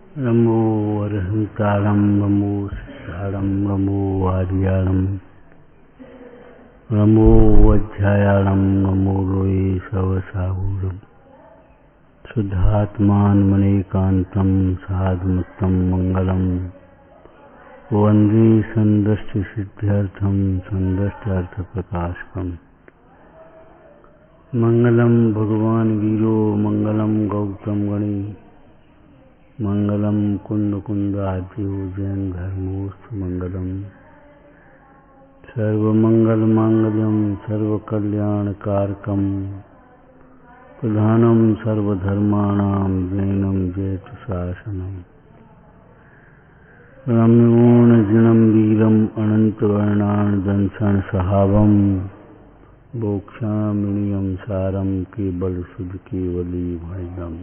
नमो अरहंतारं नमो सिद्धारं नमो आर्याणं नमो अध्यायाणं नमो लोये सवसाहूरं शुद्धात्मानमनेकान्तं साधुमत्तं मंगलम वन्दे सन्दृष्टिसिद्ध्यर्थं सन्दृष्ट्यर्थप्रकाशकम् मंगलम भगवान वीरो मंगलम गौतम गणी मंगलम कुंद कुंदाद्यो जैन धर्मोस्तु मंगलम सर्वमंगल मांगल्यम सर्वकल्याणकारकम प्रधानम सर्वधर्माणां जैनम जयतु शासनम रम्योर्जिनं वीरम अनंतवर्णान् दंसन सहावम मोक्षामिनियम सारम केवल शुद्ध केवली भजनम।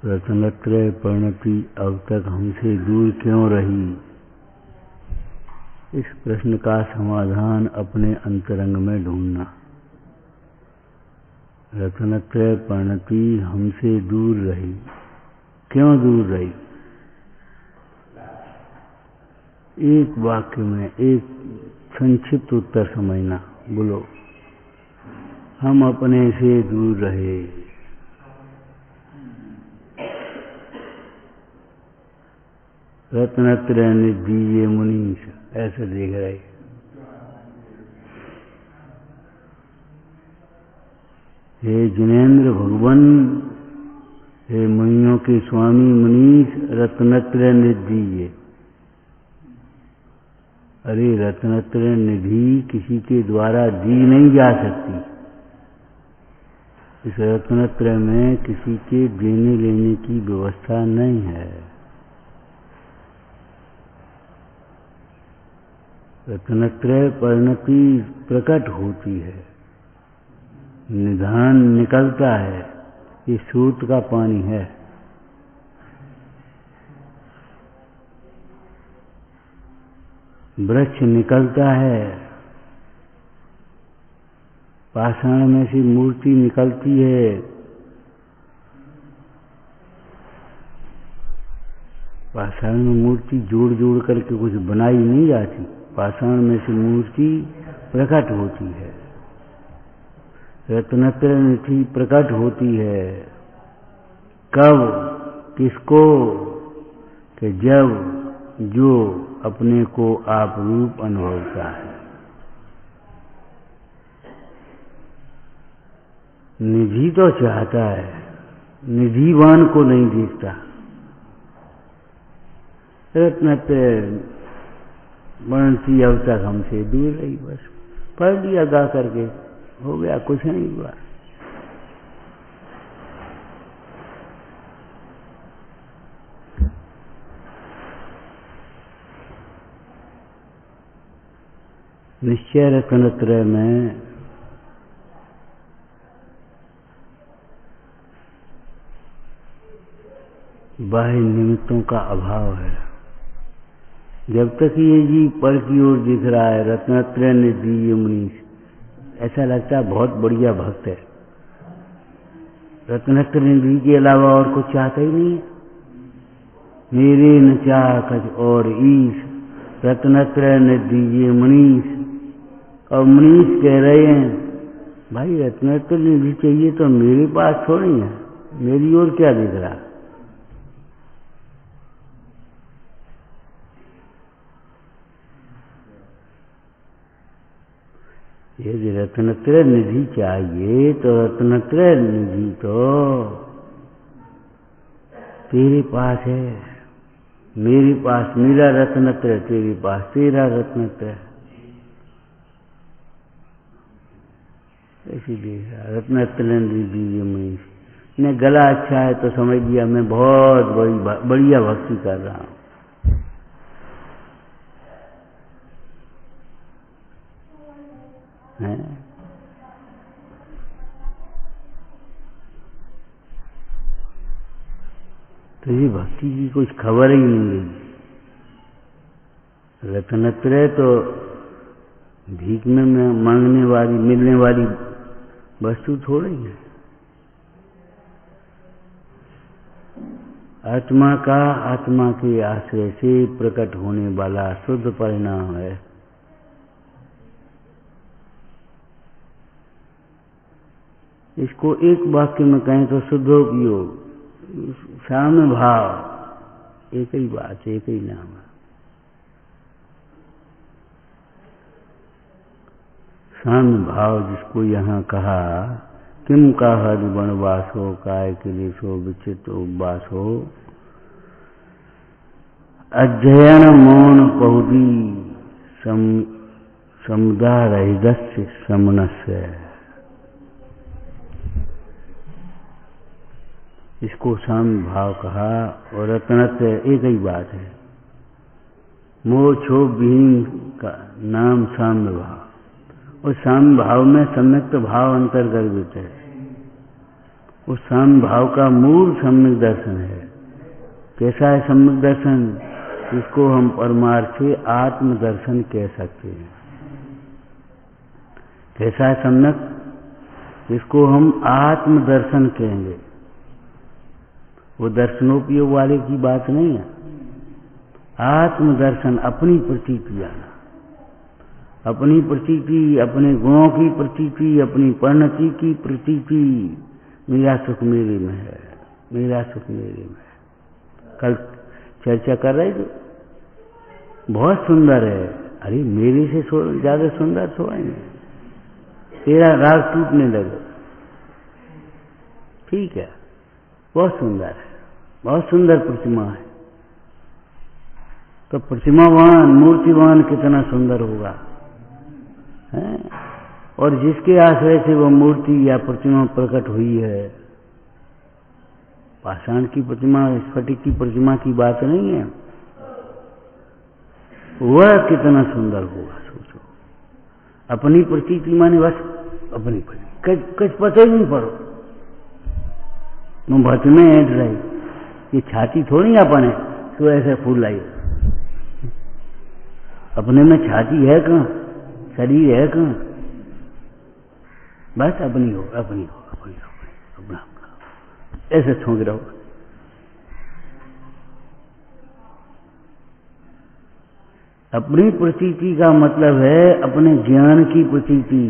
रत्नत्रय परिणति अब तक हमसे दूर क्यों रही? इस प्रश्न का समाधान अपने अंतरंग में ढूंढना। रत्नत्रय परिणति हमसे दूर रही, क्यों दूर रही? एक वाक्य में एक संक्षिप्त उत्तर समझना। बोलो, हम अपने से दूर रहे। रत्नत्रय निधि ये मुनीष ऐसे देख रहे। हे जिनेन्द्र भगवान, हे मुनियों के स्वामी मुनीष, रत्नत्रय निधि ये। अरे रत्नत्रय निधि किसी के द्वारा दी नहीं जा सकती। इस रत्नत्रय में किसी के देने लेने की व्यवस्था नहीं है। रत्नत्रय परिणति प्रकट होती है, निधान निकलता है। ये स्रोत का पानी है। वृक्ष निकलता है, पाषाण में से मूर्ति निकलती है। पाषाण में मूर्ति जोड़ जोड़ करके कुछ बनाई नहीं जाती। पाषाण में से मूर्ति प्रकट होती है। रत्नत्रय निधि प्रकट होती है। कब? किसको? कि जब जो अपने को आप रूप अनुभवता है। निधि तो चाहता है, निधिवान को नहीं देखता। रत्नत्रय बनती अब तक हमसे दूर रही। बस पढ़ लिया गा करके, हो गया, कुछ नहीं हुआ। निश्चय रत्नत्रय में बाह्य निमित्तों का अभाव है। जब तक ये जीव पर की ओर दिख रहा है, रत्नत्रय निधि ये मुनीष, ऐसा लगता है बहुत बढ़िया भक्त है। रत्नत्रय निधि के अलावा और कुछ चाहता ही नहीं है। मेरे न चाह कछ और ईश, रत्नत्रय निधि ये मुनीष। और मुनीष कह रहे हैं, भाई रत्नत्रय निधि चाहिए तो मेरे पास थोड़ी है, मेरी ओर क्या दिख रहा? यदि रत्नत्रय निधि चाहिए तो रत्नत्रय निधि तो तेरे पास है, मेरे पास मेरा रत्नत्रय, तेरे पास तेरा रत्नत्रय। ऐसी देख रहा रत्नत्रय निधि ये मनीष ने। गला अच्छा है तो समझ लिया मैं बहुत बढ़िया भक्ति कर रहा हूं। ये भक्ति की कुछ खबर ही नहीं रही। रत्नत्रय तो भीख में मांगने वाली, मिलने वाली वस्तु थोड़ी है। आत्मा का आत्मा के आश्रय से प्रकट होने वाला शुद्ध परिणाम है। इसको एक वाक्य में कहें तो शुद्धोपयोग, साम्य भाव, एक ही बात, एक ही नाम है। साम्य भाव जिसको यहाँ कहा, किम का हद वनवासो काय क्लेशो विचित उपवासो अध्ययन मौन पहुदी समुदारहिदस्य समनस्य। इसको साम्य भाव कहा। और रत्नत्रय एक ही बात है। मोह क्षोभ विहीन का नाम साम्य भाव। और साम्य भाव में सम्यक्त भाव अंतर्गर्भित है। उस साम्य भाव का मूल सम्यक दर्शन है। कैसा है सम्यक दर्शन? इसको हम परमार्थी आत्म दर्शन कह सकते हैं। कैसा है सम्यक? इसको हम आत्म दर्शन कहेंगे। वो दर्शनोपयोग वाले की बात नहीं है। आत्म दर्शन, अपनी प्रतीति आना, अपनी प्रतीति, अपने गुणों की प्रतीति, अपनी परिणति की प्रतीति। मेरा सुख मेरे में है, मेरा सुख मेरे में है। कल चर्चा कर रहे थे, बहुत सुंदर है। अरे मेरे से ज्यादा सुंदर सोएंगे, तेरा राग टूटने लगे। ठीक है, बहुत सुंदर है, बहुत सुंदर प्रतिमा है। तो प्रतिमावान, मूर्तिवान कितना सुंदर होगा है? और जिसके आश्रय से वह मूर्ति या प्रतिमा प्रकट हुई है, पाषाण की प्रतिमा, स्फटिक की प्रतिमा की बात नहीं है, वह कितना सुंदर होगा। सोचो, अपनी प्रतीति माने बस अपनी कुछ पता ही नहीं पड़ो, तुम भट में ऐड रही। ये छाती थोड़ी अपने तो ऐसे फूल लाई। अपने में छाती है कहाँ, शरीर है कहाँ? बस अपनी हो, अपनी हो, अपनी हो, अपना अपना ऐसे छोंक रहो। अपनी प्रतीति का मतलब है अपने ज्ञान की प्रतीति।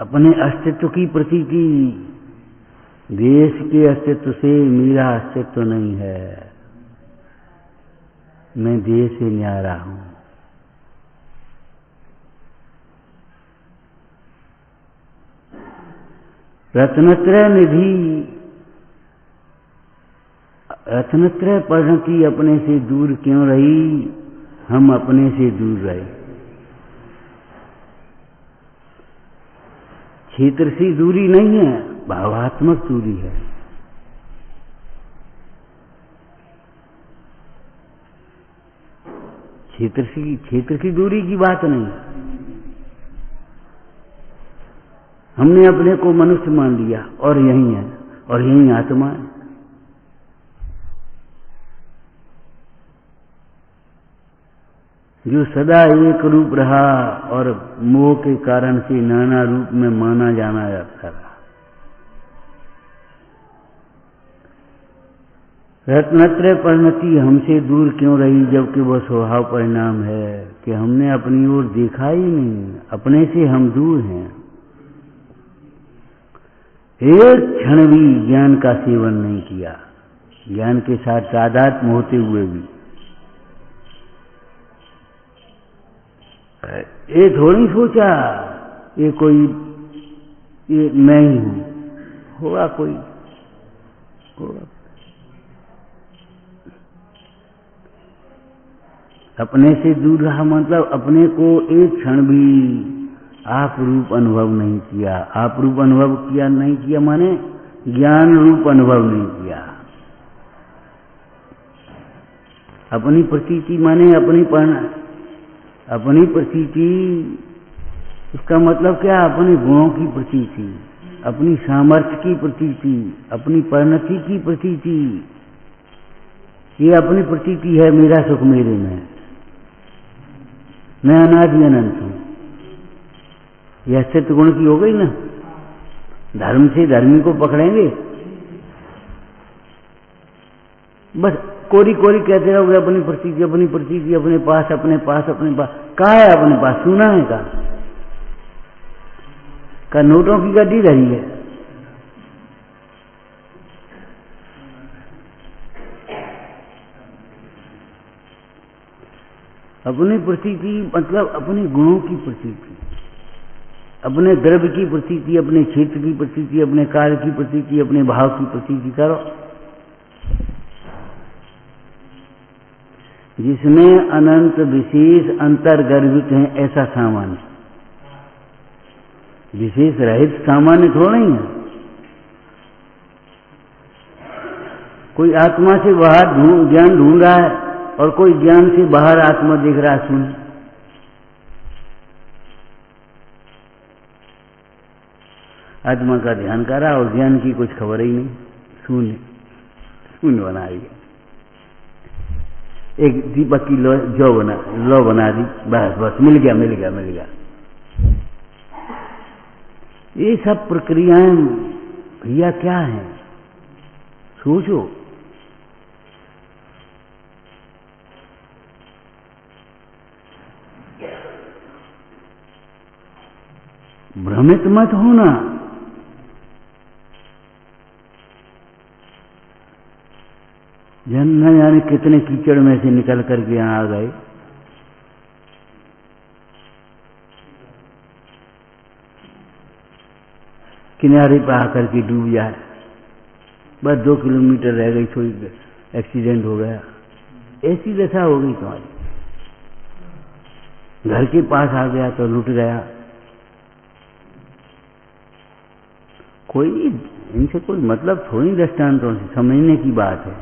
अपने अस्तित्व की प्रतीति। देश के अस्तित्व से मेरा अस्तित्व नहीं है, मैं देश से न्यारा हूं। रत्नत्रय निधि, रत्नत्रय परिणति अपने से दूर क्यों रही? हम अपने से दूर रहे। क्षेत्र से दूरी नहीं है, भावात्मक दूरी है। क्षेत्र की दूरी की बात नहीं। हमने अपने को मनुष्य मान लिया और यही है, और यही आत्मा है। जो सदा एक रूप रहा और मोह के कारण से नाना रूप में माना जाना जाता रहा। रत्नत्रय परिणति हमसे दूर क्यों रही, जबकि वह स्वभाव परिणाम है कि हमने अपनी ओर देखा ही नहीं, अपने से हम दूर हैं। एक क्षण भी ज्ञान का सेवन नहीं किया, ज्ञान के साथ तादात्म्य होते हुए भी। ये थोड़ी सोचा ये कोई, ये मैं ही हूं, होगा कोई, होगा। अपने से दूर रहा मतलब अपने को एक क्षण भी आप रूप अनुभव नहीं किया। आप रूप अनुभव किया नहीं किया माने ज्ञान रूप अनुभव नहीं किया। अपनी प्रतीति माने अपनी प्रतीति उसका मतलब क्या? अपने गुणों की प्रतीति, अपनी सामर्थ्य की प्रतीति, अपनी परिणति की प्रतीति। ये अपनी प्रतीति है, मेरा सुख मेरे में, मैं अनादि अनंत हूं। यह सत्य गुण की हो गई ना। धर्म से धर्मी को पकड़ेंगे, बस कोरी कोरी कहते रहोगे अपनी प्रतीति, अपनी प्रतीति, अपने पास, अपने पास, अपने पास। कहा है अपने पास? सुना है का नोटों की गड्डी धरी है। अपनी प्रतीति मतलब अपने गुणों की प्रतीति, अपने द्रव्य की प्रतीति, अपने क्षेत्र की प्रतीति, अपने कार्य की प्रतीति, अपने भाव की प्रतीति करो, जिसमें अनंत विशेष अंतर्गर्भित हैं। ऐसा सामान्य, विशेष रहित सामान्य थोड़ा नहीं है। कोई आत्मा से बाहर ज्ञान ढूंढ रहा है और कोई ज्ञान से बाहर आत्मा देख रहा है। सुन, आत्मा का ध्यान कर रहा और ज्ञान की कुछ खबर ही नहीं। शून्य शून्य बना दिया। एक दीपक की लो बना दी, बस बस मिल गया मिल गया मिल गया। ये सब प्रक्रियाएं भैया क्या है? सोचो। भ्रमित मत होना। जन न जाने कितने कीचड़ में से निकल करके यहां आ गए। किनारे पर आकर के डूब जाए, बस 2 किलोमीटर रह गई, थोड़ी एक्सीडेंट हो गया। ऐसी दशा हो गई तुम्हारी। घर के पास आ गया तो लुट गया। कोई इनसे कोई मतलब थोड़ी दृष्टांतों से समझने की बात है।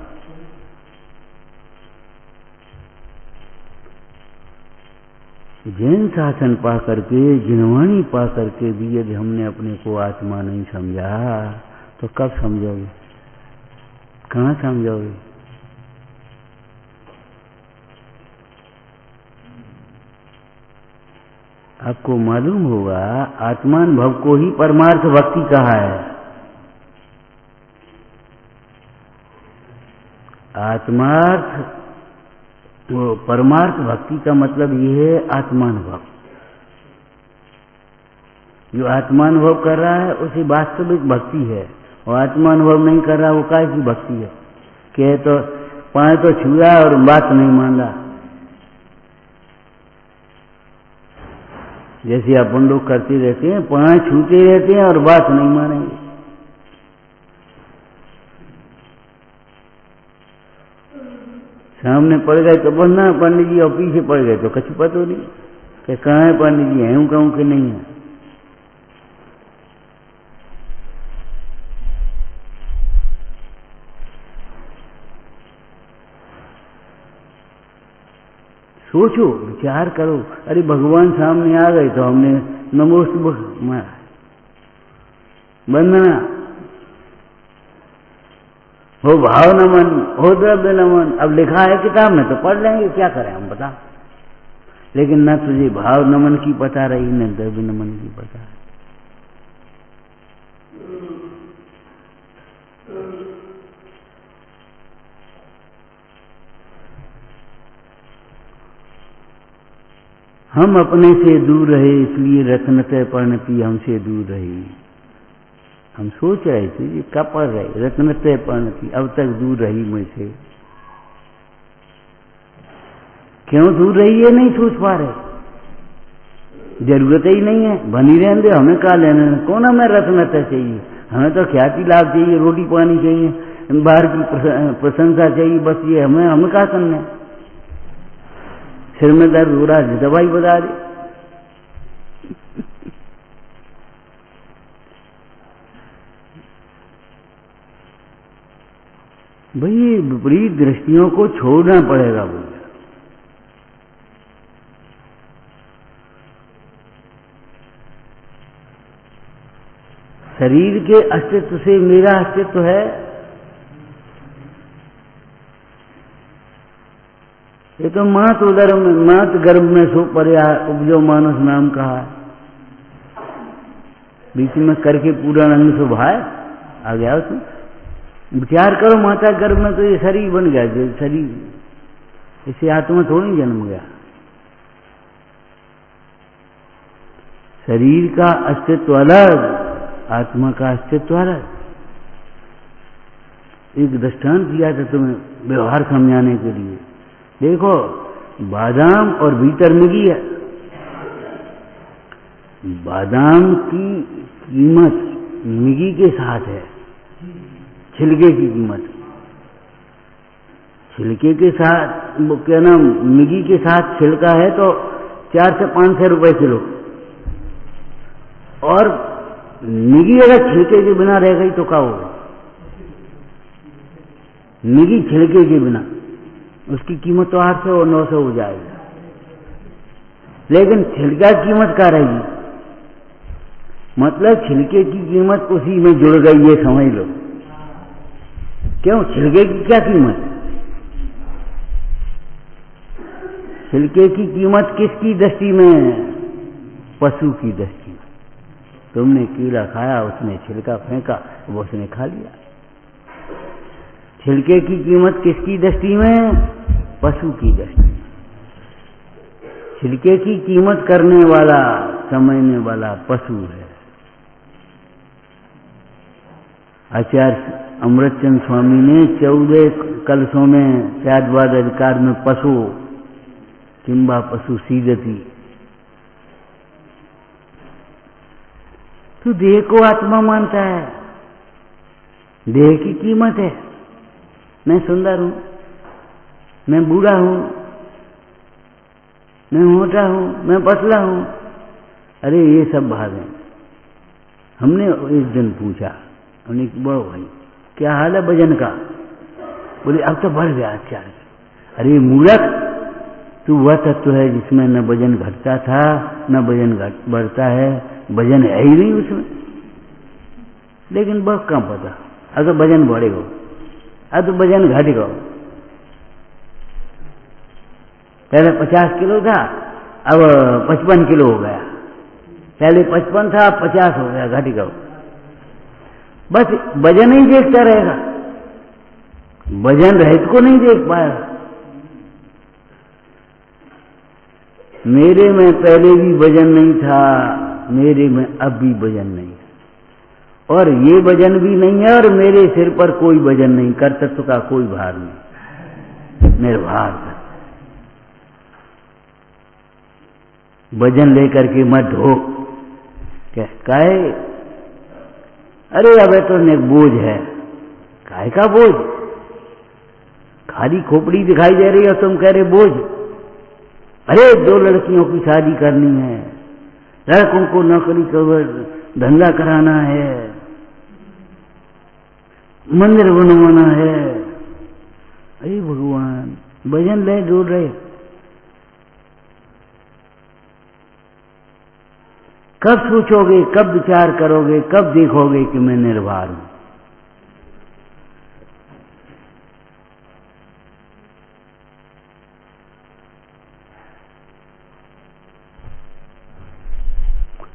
जैन शासन पा करके, जिनवाणी पा करके भी यदि हमने अपने को आत्मा नहीं समझा तो कब समझोगे? कहां समझोगे? आपको मालूम होगा आत्मानुभव को ही परमार्थ भक्ति कहा है। आत्मार्थ वो परमार्थ भक्ति का मतलब ये है आत्मानुभव। जो आत्मानुभव कर रहा है उसे वास्तविक भक्ति है, और आत्मानुभव नहीं कर रहा वो काय की भक्ति है? कहे तो पाए तो छुआ और बात नहीं मान रहा। जैसे अपन लोग करते रहते हैं, पाए छूते रहते हैं और बात नहीं मानेंगे। सामने पड़ गए तो बनना पंडित जी, और पीछे पड़ गए तो कछु पता नहीं कि कहाँ है पंडित जी, है कहूं कि नहीं है। सोचो, विचार करो। अरे भगवान सामने आ गए तो हमने नमोस्तुभ्यं वंदना, हो भाव नमन, हो द्रव्य नमन। अब लिखा है किताब में तो पढ़ लेंगे, क्या करें हम बता। लेकिन न तुझे भाव नमन की पता रही, न द्रव्य नमन की पता है। हम अपने से दूर रहे, इसलिए रत्नतय परिणति हमसे दूर रही। हम सोच रहे थे ये कब पढ़ रहे, रत्नतय परिणति अब तक दूर रही मुझसे। क्यों दूर रही है नहीं सोच पा रहे। जरूरत ही नहीं है, बनी रहने दे, हमें क्या लेना। कौन हमें रत्नतय चाहिए? हमें तो ख्याति लाभ चाहिए, रोटी पानी चाहिए, बाहर की प्रशंसा चाहिए, बस ये हमें क्या करना है। सिर में दर्द हो रहा है, दवाई बता दे। भाई विपरीत दृष्टियों को छोड़ना पड़ेगा भैया। शरीर के अस्तित्व से मेरा अस्तित्व है। ये तो मात उदर में, मात गर्भ में सो पर्या उपजो मानस नाम कहा, बीच में करके पूरा अंग सुभाए आ गया उसमें। विचार करो, माता गर्भ में तो ये शरीर बन गया, जो शरीर, इसे आत्मा थोड़ी जन्म गया। शरीर का अस्तित्व अलग, आत्मा का अस्तित्व अलग। एक दृष्टांत दिया था तुम्हें व्यवहार समझाने के लिए। देखो, बादाम और भीतर मिगी है। बादाम की कीमत मिगी के साथ है, छिलके की कीमत। छिलके के साथ वो क्या नाम, मिगी के साथ छिलका है तो 400 से 500 रुपए किलो। और मिगी अगर छिलके के बिना रह गई तो क्या होगा? मिगी छिलके के बिना उसकी कीमत तो 800 और 900 हो जाएगी। लेकिन छिलका कीमत क्या रहेगी? मतलब छिलके की कीमत उसी में जुड़ गई, ये समझ लो। क्यों? छिलके की क्या कीमत? छिलके की कीमत किसकी दृष्टि में? पशु की दृष्टि में। तुमने कीड़ा खाया, उसने छिलका फेंका, वो उसने खा लिया। छिलके की कीमत किसकी दृष्टि में? पशु की दृष्टि में। छिलके की कीमत करने वाला, समझने वाला पशु है। आचार्य अमृतचंद स्वामी ने 14 कलशों में शायदवाद अधिकार में पशु किंबा पशु सीदती। तो देह को आत्मा मानता है, देह की कीमत है। मैं सुंदर हूं, मैं बूढ़ा हूं, मैं मोटा हूं, मैं पतला हूं। अरे ये सब भाग हैं। हमने एक दिन पूछा, हमने बड़ो भाई क्या हाल है वजन का? बोले अब तो बढ़ गया 4। अरे मूर्ख, तू वह तत्व है जिसमें न वजन घटता था न वजन बढ़ता है, वजन है ही नहीं उसमें। लेकिन बहुत कम पता, अगर वजन बढ़ेगा, अब तो वजन घटेगा। पहले 50 किलो था, अब 55 किलो हो गया। पहले 55 था, 50 हो गया, घट गया। बस वजन ही देखता रहेगा, वजन रहित को नहीं देख पाएगा। मेरे में पहले भी वजन नहीं था, मेरे में अब भी वजन नहीं है, और ये वजन भी नहीं है, और मेरे सिर पर कोई वजन नहीं, कर्तृत्व का कोई भार नहीं, निर्भार था। वजन लेकर के मत ढो। क्या काहे? अरे अब तो ने बोझ है। काहे का बोझ? खाली खोपड़ी दिखाई दे रही है, तुम कह रहे बोझ। अरे 2 लड़कियों की शादी करनी है, लड़कों को नौकरी कर धंधा कराना है, मंदिर बनवाना है। अरे भगवान, वजन ले जोड़ रहे। कब सोचोगे, कब विचार करोगे, कब देखोगे कि मैं निर्भर हूं?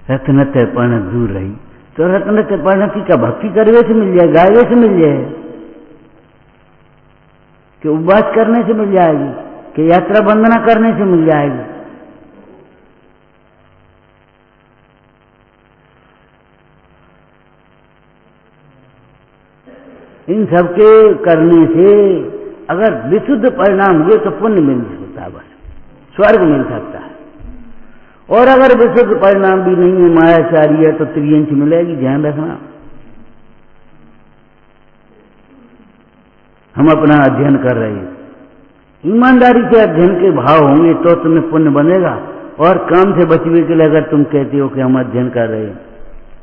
रत्नते पर्ण दूर रही तो रत्नते पर्ण की क्या भक्ति करवे से मिल जाए, गायवे से मिल जाए, कि उपवास करने से मिल जाएगी, कि यात्रा वंदना करने से मिल जाएगी? इन सबके करने से अगर विशुद्ध परिणाम हुए तो पुण्य मिल सकता है, बस स्वर्ग मिल सकता है। और अगर विशुद्ध परिणाम भी नहीं है, मायाचारी है, तो त्रियंश मिलेगी, ध्यान रखना। हम अपना अध्ययन कर रहे हैं, ईमानदारी से अध्ययन के भाव होंगे तो तुम्हें पुण्य बनेगा। और काम से बचने के लिए अगर तुम कहते हो कि हम अध्ययन कर रहे हैं,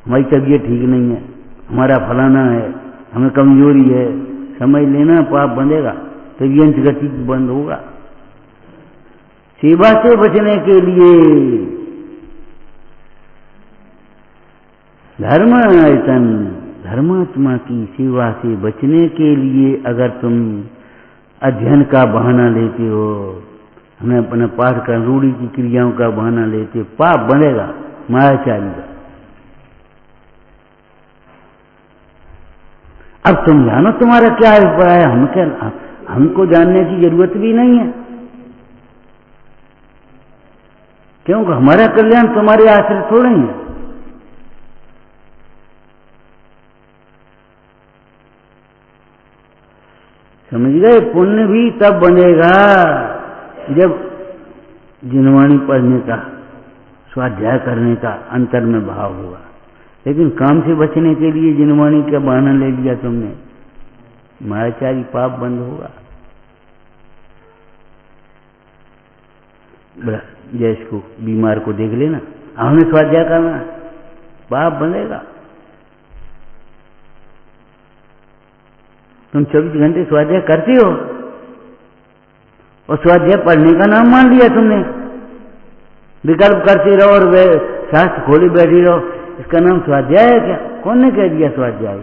हमारी तबीयत ठीक नहीं है, हमारा फलाना है, हमें कमजोरी है, समझ लेना पाप बनेगा, त्रियंश गति बंद होगा। सेवा से बचने के लिए धर्मायतन, धर्मात्मा की सेवा से बचने के लिए अगर तुम अध्ययन का बहाना लेते हो, हमें अपना पाठ कर रूढ़ी की क्रियाओं का बहाना लेते हो, पाप बनेगा मायाचारी का। अब तुम जानो तुम्हारा क्या अभिप्राय है, हम क्या, हमको जानने की जरूरत भी नहीं है, क्योंकि हमारा कल्याण तुम्हारे आश्रित थोड़े ही है। समझ गए? पुण्य भी तब बनेगा जब जिनवाणी पढ़ने का, स्वाध्याय करने का अंतर में भाव होगा। लेकिन काम से बचने के लिए जिनवाणी का बहाना ले लिया तुमने, मायाचारी पाप बंद होगा। जैसे को बीमार को देख लेना, हमें स्वाध्याय करना, पाप बनेगा। तुम 24 घंटे स्वाध्याय करते हो और स्वाध्याय पढ़ने का नाम मान लिया तुमने, विकल्प करते रहो और वे शास्त्र खोले बैठे रहो, इसका नाम स्वाध्याय है क्या? कौन ने कह दिया स्वाध्याय?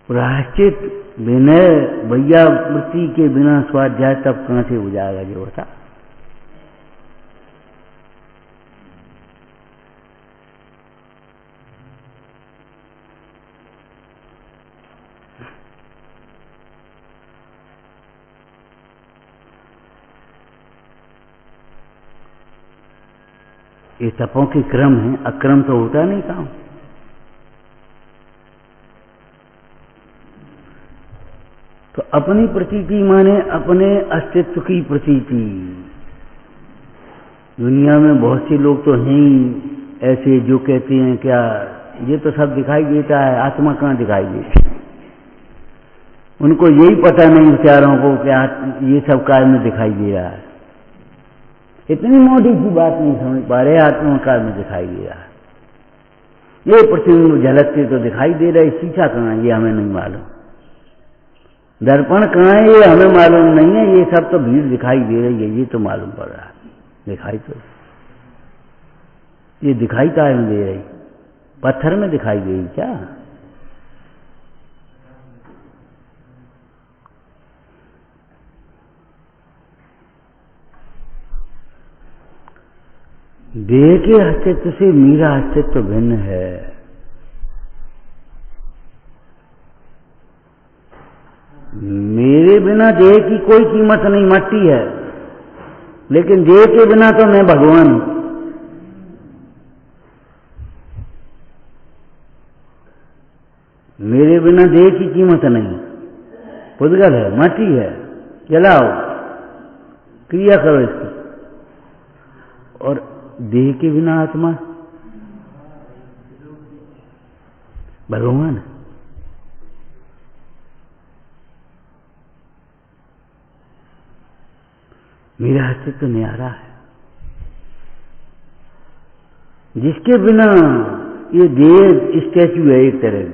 प्रायश्चित विनय भैया वृत्ति के बिना स्वाध्याय तब कहां से हो जाएगा जो होता। ये तपों के क्रम है, अक्रम तो होता नहीं काम। तो अपनी प्रतीति माने अपने अस्तित्व की प्रतीति। दुनिया में बहुत से लोग तो हैं ही ऐसे जो कहते हैं क्या ये तो सब दिखाई देता है, आत्मा कहाँ दिखाई देती? उनको यही पता नहीं बेचारों को क्या ये सब काल में दिखाई दे रहा है। इतनी मोटी सी बात नहीं समझ पा रहे, आत्मा काल में दिखाई दे रहा है। ये प्रतिबिंब झलकते तो दिखाई दे रहा है, शीशा कहाँ है ये हमें नहीं मालूम, दर्पण कहाँ है ये हमें मालूम नहीं है, ये सब तो भीड़ दिखाई दे रही है, ये तो मालूम पड़ रहा है। दिखाई तो ये दिखाई काहे में दे रही? पत्थर में दिखाई दे रही क्या? देह के अस्तित्व से मेरा अस्तित्व भिन्न है। मेरे बिना देह की कोई कीमत नहीं, मट्टी है, लेकिन देह के बिना तो मैं भगवान हूं। मेरे बिना देह की कीमत नहीं, पुद्गल है, मट्टी है, जलाओ, क्रिया करो इसकी। और देह के बिना आत्मा भगवान है। मेरा अस्तित्व तो न्यारा है, जिसके बिना ये देह स्टैचू है एक तरह,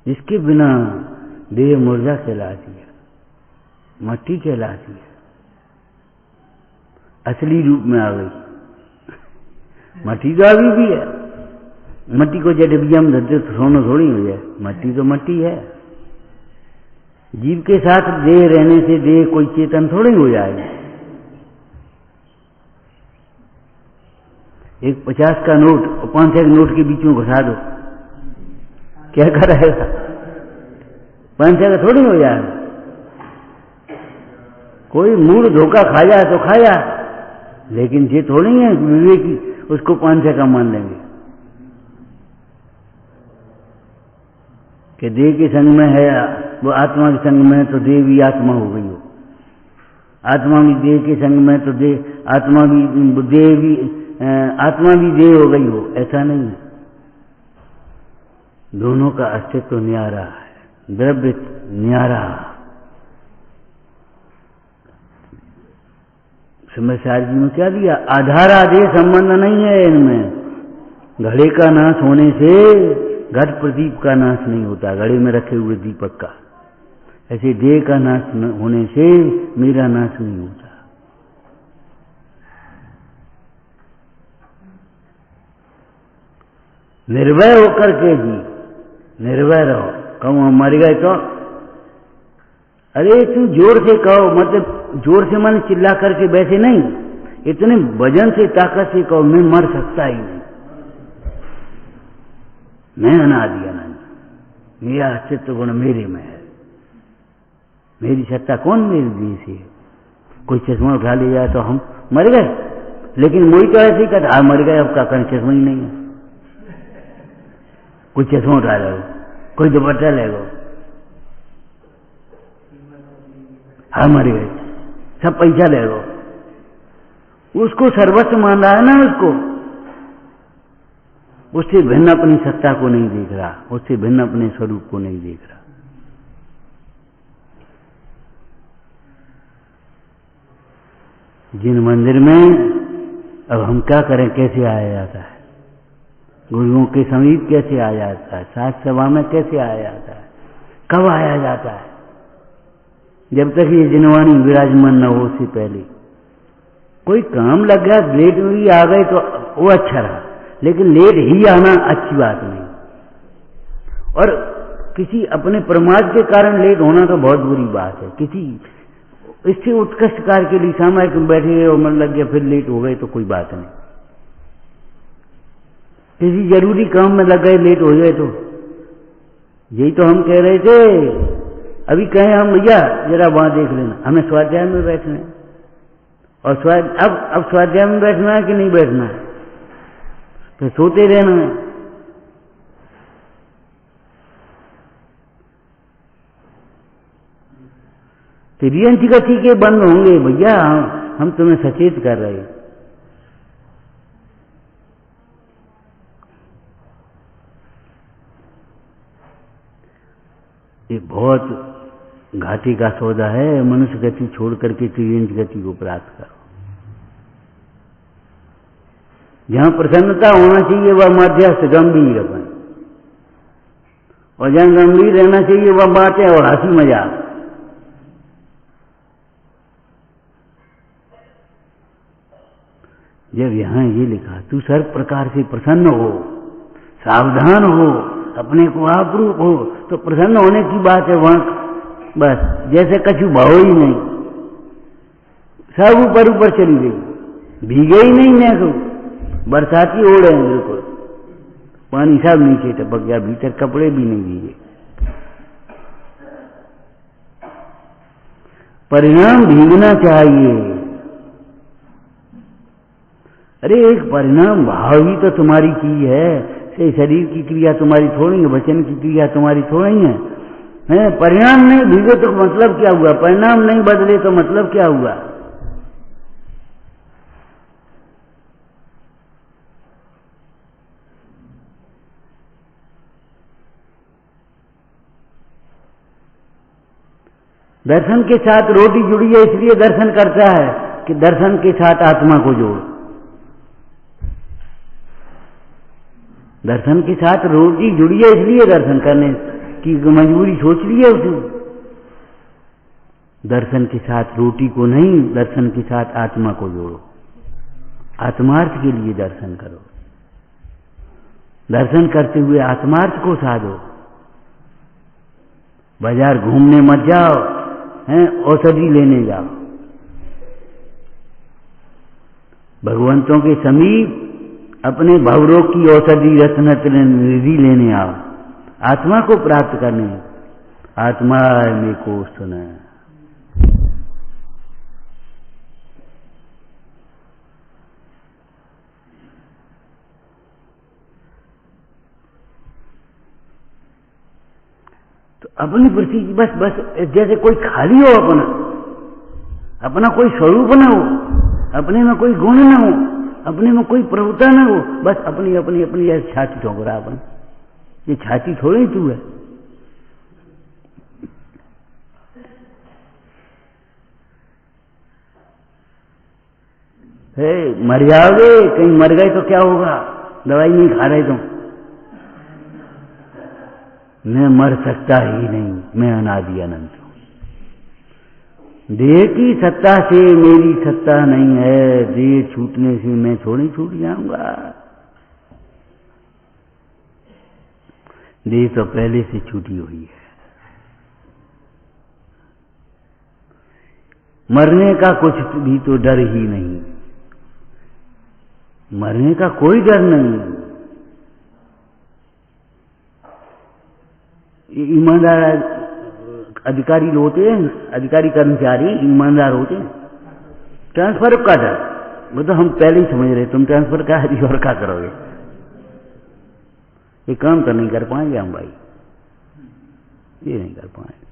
जिसके बिना देह मुर्दा कहलाती है, मट्टी कहलाती है, असली रूप में आ गई। मट्टी तो अभी भी है, मट्टी को जडबिया में धरते तो सोना थोड़ी हो जाए, मट्टी तो मट्टी है। जीव के साथ देह रहने से देह कोई चेतन थोड़ी हो जाएगा। एक 50 का नोट और 500 के नोट के बीच में घुसा दो, क्या करेगा? 500 का थोड़ी हो जाएगा। कोई मूड धोखा खाया तो खाया, लेकिन ये थोड़ी है विवेकी उसको 500 का मान लेंगे कि देह के संग में है, वो आत्मा के संग में है तो देह भी आत्मा हो गई हो, आत्मा भी देह के संग में तो देह आत्मा भी देह भी आत्मा भी देह हो गई हो, ऐसा नहीं है। दोनों का अस्तित्व न्यारा है, द्रव्य न्यारा। समझदार जी में क्या दिया? आधार आदेश संबंध नहीं है इनमें। घड़े का नाश होने से घट प्रदीप का नाश नहीं होता, घड़े में रखे हुए दीपक का। ऐसे देह का नाश होने से मेरा नाश नहीं होता। निर्भय होकर के जी, निर्भय रहो। कहूँ हम मर गए तो अरे तू जोर से कहो, मतलब जोर से मन चिल्ला करके वैसे नहीं, इतने वजन से ताकत से कहो मैं मर सकता ही नहीं, मैं अनादि अनंत, मेरा अस्तित्व गुण मेरे में है, मेरी सत्ता कौन मेरे लिए से है। कोई चश्मा उठा ले जाए तो हम मर गए, लेकिन वही तो ऐसे ही कहता मर गए, अब का कहीं चश्मा ही नहीं है। कोई चश्मा उठा ले, कोई दुपट्टा ले गो, हाँ मर गए, सब पैसा ले गो, उसको सर्वस्व मान रहा है ना, उससे भिन्न अपनी सत्ता को नहीं देख रहा, उससे भिन्न अपने स्वरूप को नहीं देख रहा। जिन मंदिर में अब हम क्या करें, कैसे आया जाता है, गुरुओं के समीप कैसे आया जाता है, साथ सभा में कैसे आया जाता है, कब आया जाता है, जब तक ये जिनवाणी विराजमान न हो, उससे पहले। कोई काम लग गया, लेट में भी आ गए तो वो अच्छा रहा, लेकिन लेट ही आना अच्छी बात नहीं। और किसी अपने प्रमाद के कारण लेट होना तो बहुत बुरी बात है। किसी इससे उत्कृष्ट कार्य के लिए सामयिक में बैठे और मन लग गया, फिर लेट हो गए तो कोई बात नहीं। किसी जरूरी काम में लग गए, लेट हो जाए तो, यही तो हम कह रहे थे अभी, कहें हम भैया जरा वहां देख लेना, हमें स्वाध्याय में बैठना है, और अब स्वाध्याय में बैठना है कि नहीं बैठना है, तो सोते रहना है। तिरियंच गति के बंद होंगे भैया, हम तुम्हें सचेत कर रहे हैं। ये बहुत घाटी का सौदा है, मनुष्य गति छोड़ करके तिरियंच गति को प्राप्त करो। जहां प्रसन्नता होना चाहिए वह मध्यस्थ गंभीर अपन, और जहां गंभीर रहना चाहिए वह बातें और हंसी मजाक। जब यहां ये लिखा तू सर्व प्रकार से प्रसन्न हो, सावधान हो, अपने को आपरूप हो, तो प्रसन्न होने की बात है वहां। बस जैसे कछु भाव ही नहीं, सब ऊपर ऊपर चली गई, भीगे ही नहीं मैं तो, बरसाती ओढ़े हैं बिल्कुल, पानी सब नीचे टपक गया, भीतर कपड़े भी नहीं भीगे। परिणाम भीगना चाहिए। अरे एक परिणाम भाव ही तो तुम्हारी चीज है, से शरीर की क्रिया तुम्हारी थोड़ी है, वचन की क्रिया तुम्हारी थोड़ी है। परिणाम नहीं भीगे तो मतलब क्या हुआ, परिणाम नहीं बदले तो मतलब क्या हुआ। दर्शन के साथ रोटी जुड़ी है, इसलिए दर्शन करता है कि दर्शन के साथ आत्मा को जोड़। दर्शन के साथ रोटी जुड़ी है, इसलिए दर्शन करने की मजबूरी सोच ली है उसने। दर्शन के साथ रोटी को नहीं, दर्शन के साथ आत्मा को जोड़ो, आत्मार्थ के लिए दर्शन करो। दर्शन करते हुए आत्मार्थ को साधो। बाजार घूमने मत जाओ, हैं औषधि लेने जाओ। भगवंतों के समीप अपने भवरोग की औषधि रत्न निधि लेने आओ, आत्मा को प्राप्त करने। आत्मा में को सुना, तो अपनी प्रति बस जैसे कोई खाली हो, अपना कोई स्वरूप न हो, अपने में कोई गुण न हो, अपने में कोई प्रभुता न हो, बस अपनी अपनी अपनी जैसे छाती ठोक रहा अपन। ये छाती थोड़ी तू है। मर जाओगे, कहीं मर गए तो क्या होगा, दवाई नहीं खा रहे तुम। मैं मर सकता ही नहीं, मैं अनादि अनंत हूं। देह की सत्ता से मेरी सत्ता नहीं है, देह छूटने से मैं थोड़ी छूट जाऊंगा। देह तो पहले से छूटी हुई है। मरने का कुछ भी तो डर ही नहीं, मरने का कोई डर नहीं। ईमानदार अधिकारी होते हैं, अधिकारी कर्मचारी ईमानदार होते हैं। ट्रांसफर का डर वो तो हम पहले ही समझ रहे, तुम ट्रांसफर का है और क्या करोगे, ये काम तो नहीं कर पाएंगे हम भाई, ये नहीं कर पाएंगे।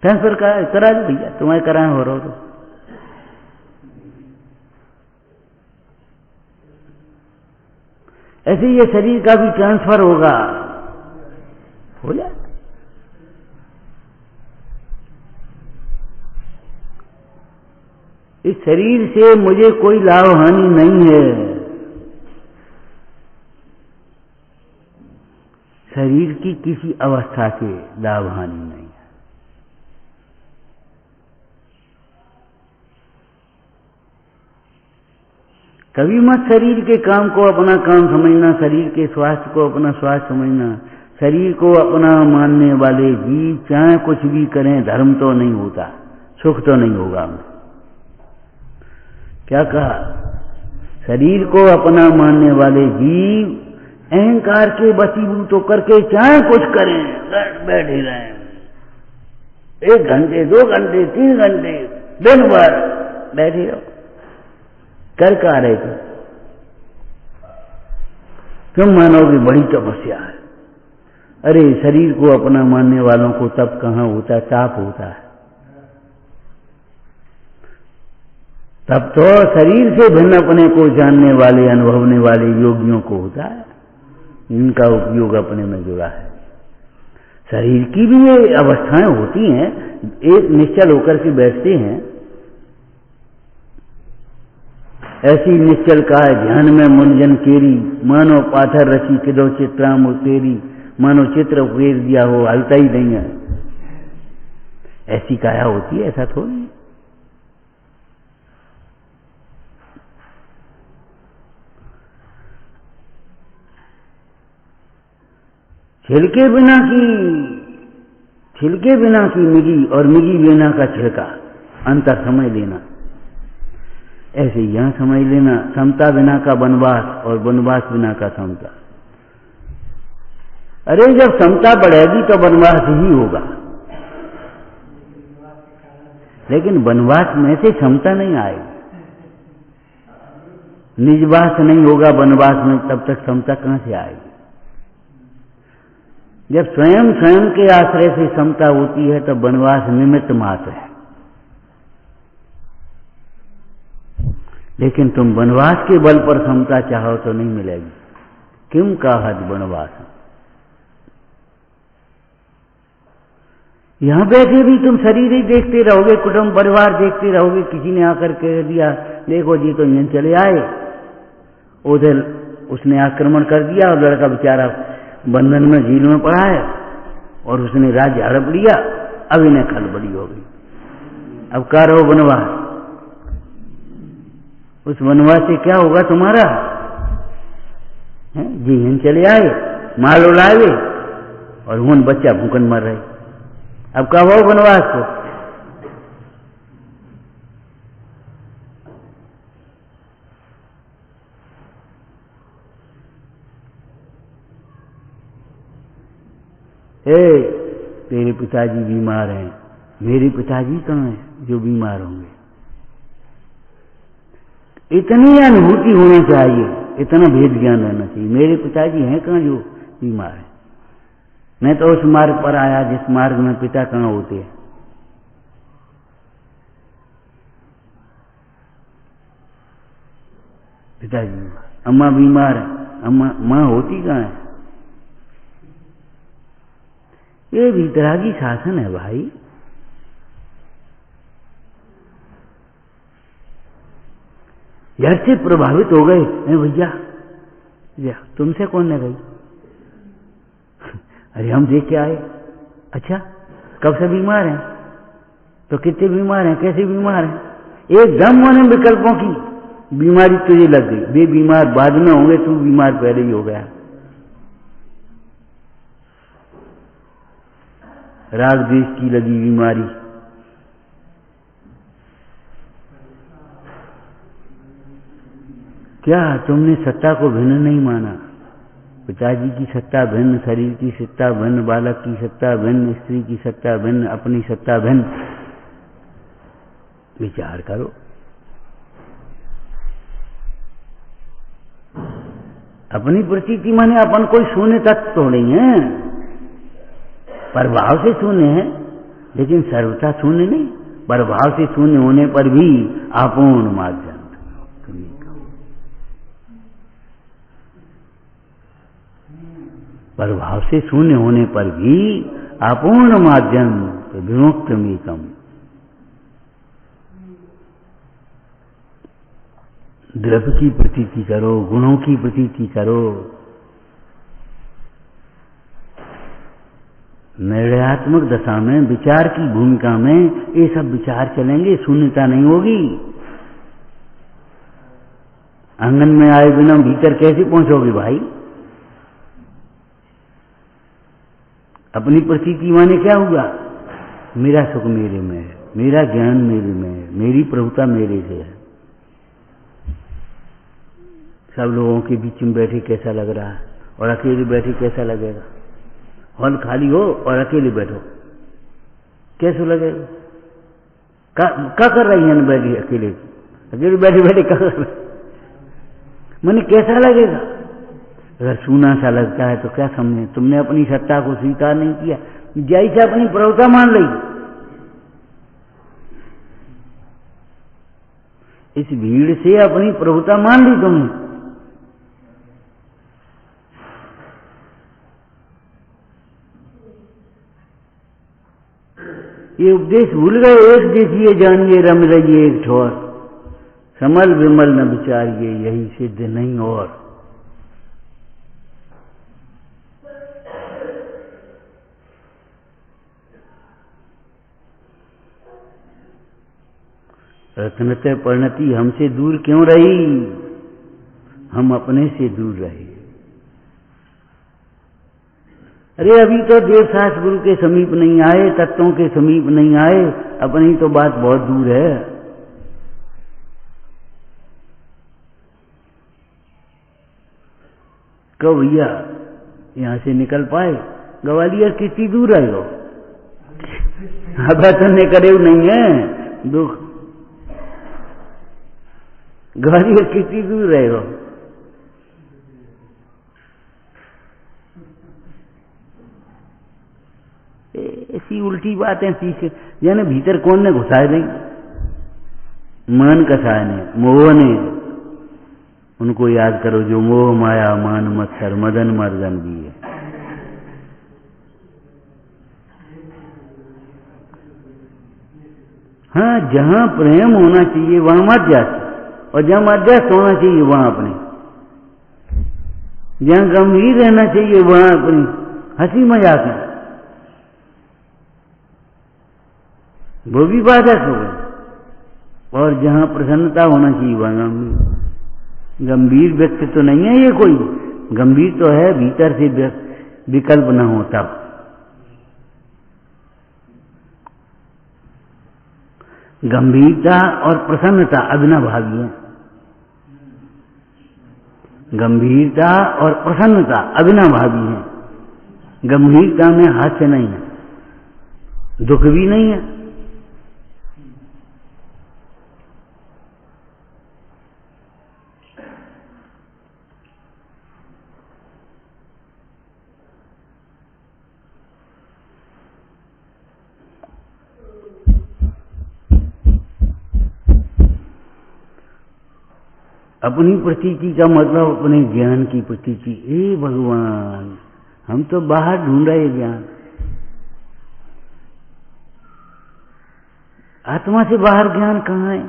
ट्रांसफर का करा दो भैया, तुम्हें कराए हो रहा हो तो। ऐसे ये शरीर का भी ट्रांसफर होगा, हो जाए। इस शरीर से मुझे कोई लाभ हानि नहीं है। शरीर की किसी अवस्था से लाभ हानि नहीं है। कभी मत शरीर के काम को अपना काम समझना, शरीर के स्वास्थ्य को अपना स्वास्थ्य समझना। शरीर को अपना मानने वाले जीव चाहे कुछ भी करें, धर्म तो नहीं होता, सुख तो नहीं होगा। क्या कहा? शरीर को अपना मानने वाले जीव अहंकार के वशीभूत होकर के चाहे कुछ करें, बैठे रहें 1 घंटे 2 घंटे 3 घंटे दिन भर बैठे रहो, कर का रहे थे। तुम मानोगे बड़ी तपस्या है। अरे शरीर को अपना मानने वालों को तप कहाँ होता है, ताप होता है। तब तो शरीर से भिन्न अपने को जानने वाले, अनुभवने वाले योगियों को होता है, इनका उपयोग अपने में जुड़ा है। शरीर की भी ये अवस्थाएं होती हैं, एक निश्चल होकर के बैठते हैं। ऐसी निश्चल का ध्यान में मुंजन केरी, मानो पाथर रची किदो चित्राम तेरी, मानो चित्र उकेर दिया हो, हलता ही नहीं है। ऐसी काया होती है, ऐसा थोड़ी। छिलके बिना की मिगी और मिगी बिना का छिलका, अंतर समझ लेना। ऐसे यहां समझ लेना, समता बिना का वनवास और वनवास बिना का समता। अरे जब समता बढ़ेगी तो वनवास ही होगा, लेकिन वनवास में से समता नहीं आएगी। निजवास नहीं होगा वनवास में, तब तक समता कहां से आएगी? जब स्वयं के आश्रय से समता होती है तो वनवास निमित्त मात्र है। लेकिन तुम वनवास के बल पर समता चाहो तो नहीं मिलेगी। किम कहत वनवास। यहां बैठे भी तुम शरीर ही देखते रहोगे, कुटुंब परिवार देखते रहोगे। किसी ने आकर कह दिया देखो जी तो यहाँ चले आए, उधर उसने आक्रमण कर दिया और लड़का बेचारा बंधन में झील में पड़ा है और उसने राज्य हड़प लिया। अब इन्हें खलबली हो गई। अब क्या रहो वनवास, उस वनवास से क्या होगा तुम्हारा? जी हिंद चले आए, माल उड़ाए और हुन बच्चा भूखन मर रहे। अब क्या हो वनवास को? तेरे पिताजी बीमार हैं, मेरे पिताजी कहाँ हैं जो बीमार होंगे? इतनी अनुभूति होनी चाहिए, इतना भेद ज्ञान रहना चाहिए। मेरे पिताजी हैं कहाँ जो बीमार हैं? मैं तो उस मार्ग पर आया जिस मार्ग में पिता कहाँ होते हैं। पिताजी, अम्मा बीमार है, अम्मा माँ होती कहाँ है? ये वितरागी शासन है भाई। यार से प्रभावित हो गए भैया, तुमसे कौन ने गई? अरे हम देख के आए। अच्छा कब से बीमार हैं? तो कितने बीमार हैं, कैसे बीमार हैं? एकदम उन्हें विकल्पों की बीमारी तुझे लग गई। वे बीमार बाद में होंगे, तू बीमार पहले ही हो गया। राग द्वेष की लगी बीमारी। क्या तुमने सत्ता को भिन्न नहीं माना? पिताजी की सत्ता भिन्न, शरीर की सत्ता भिन्न, बालक की सत्ता भिन्न, स्त्री की सत्ता भिन्न, अपनी सत्ता भिन्न। विचार करो। अपनी प्रतीति माने अपन कोई शून्य तत्व तो नहीं है, प्रभाव से शून्य है, लेकिन सर्वथा शून्य नहीं। प्रभाव से शून्य होने पर भी अपूर्ण माध्यम, प्रभाव से शून्य होने पर भी अपूर्ण माध्यम विमुक्तमेकम। द्रव्य की प्रतीति करो, गुणों की प्रतीति करो। निर्णयात्मक दशा में, विचार की भूमिका में ये सब विचार चलेंगे, शून्यता नहीं होगी। आंगन में आए बिना भीतर कैसे पहुंचोगे भाई? अपनी प्रतीति माने क्या हुआ? मेरा सुख मेरे में है, मेरा ज्ञान मेरे में है, मेरी प्रभुता मेरे से है। सब लोगों के बीच में बैठे कैसा लग रहा है, और अकेले बैठे कैसा लगेगा? हॉल खाली हो और अकेले बैठो, कैसे लगेगा? क्या कर रही है बैठी अकेले? अकेले बैठे बैठे क्या कर रही? मैंने कैसा लगेगा? अगर सूना सा लगता है तो क्या समझे? तुमने अपनी सत्ता को स्वीकार नहीं किया, जैसे अपनी प्रभुता मान ली। इस भीड़ से अपनी प्रभुता मान ली तुमने। ये उपदेश भूल गए। एक देखिए जानिए रम रहिए एक ठोर, समल विमल न विचारिए यही सिद्ध नहीं और। रत्नतः परिणति हमसे दूर क्यों रही? हम अपने से दूर रहे। अरे अभी तो देवशास्त्र गुरु के समीप नहीं आए, तत्वों के समीप नहीं आए, अपनी तो बात बहुत दूर है। कब भैया यहां से निकल पाए? ग्वालियर कितनी दूर है? अब तुमने करे नहीं है दुख। ग्वालियर कितनी दूर रहेगा? ऐसी उल्टी बातें सीखे यानी भीतर कौन ने घुसाए नहीं? मन कसाए ने, मोह ने। उनको याद करो जो मोह माया मान मत्सर मदन मर्दन भी है। हाँ, जहां प्रेम होना चाहिए वहां मध्यस्थ, और जहां मध्यस्थ होना चाहिए वहां अपने, जहां गंभीर रहना चाहिए वहां अपनी हंसी मजाक है, वो भी बाधक हो गए। और जहां प्रसन्नता होना चाहिए वहां गंभीर व्यक्ति तो नहीं है ये कोई। गंभीर तो है भीतर से विकल्प न हो तब। गंभीरता और प्रसन्नता अविनाभावी है। गंभीरता और प्रसन्नता अविनाभावी है। गंभीरता में हास्य नहीं है, दुख भी नहीं है। अपनी प्रतीति का मतलब अपने ज्ञान की प्रतीति। हे भगवान, हम तो बाहर ढूंढ रहे ज्ञान, आत्मा से बाहर ज्ञान कहाँ है?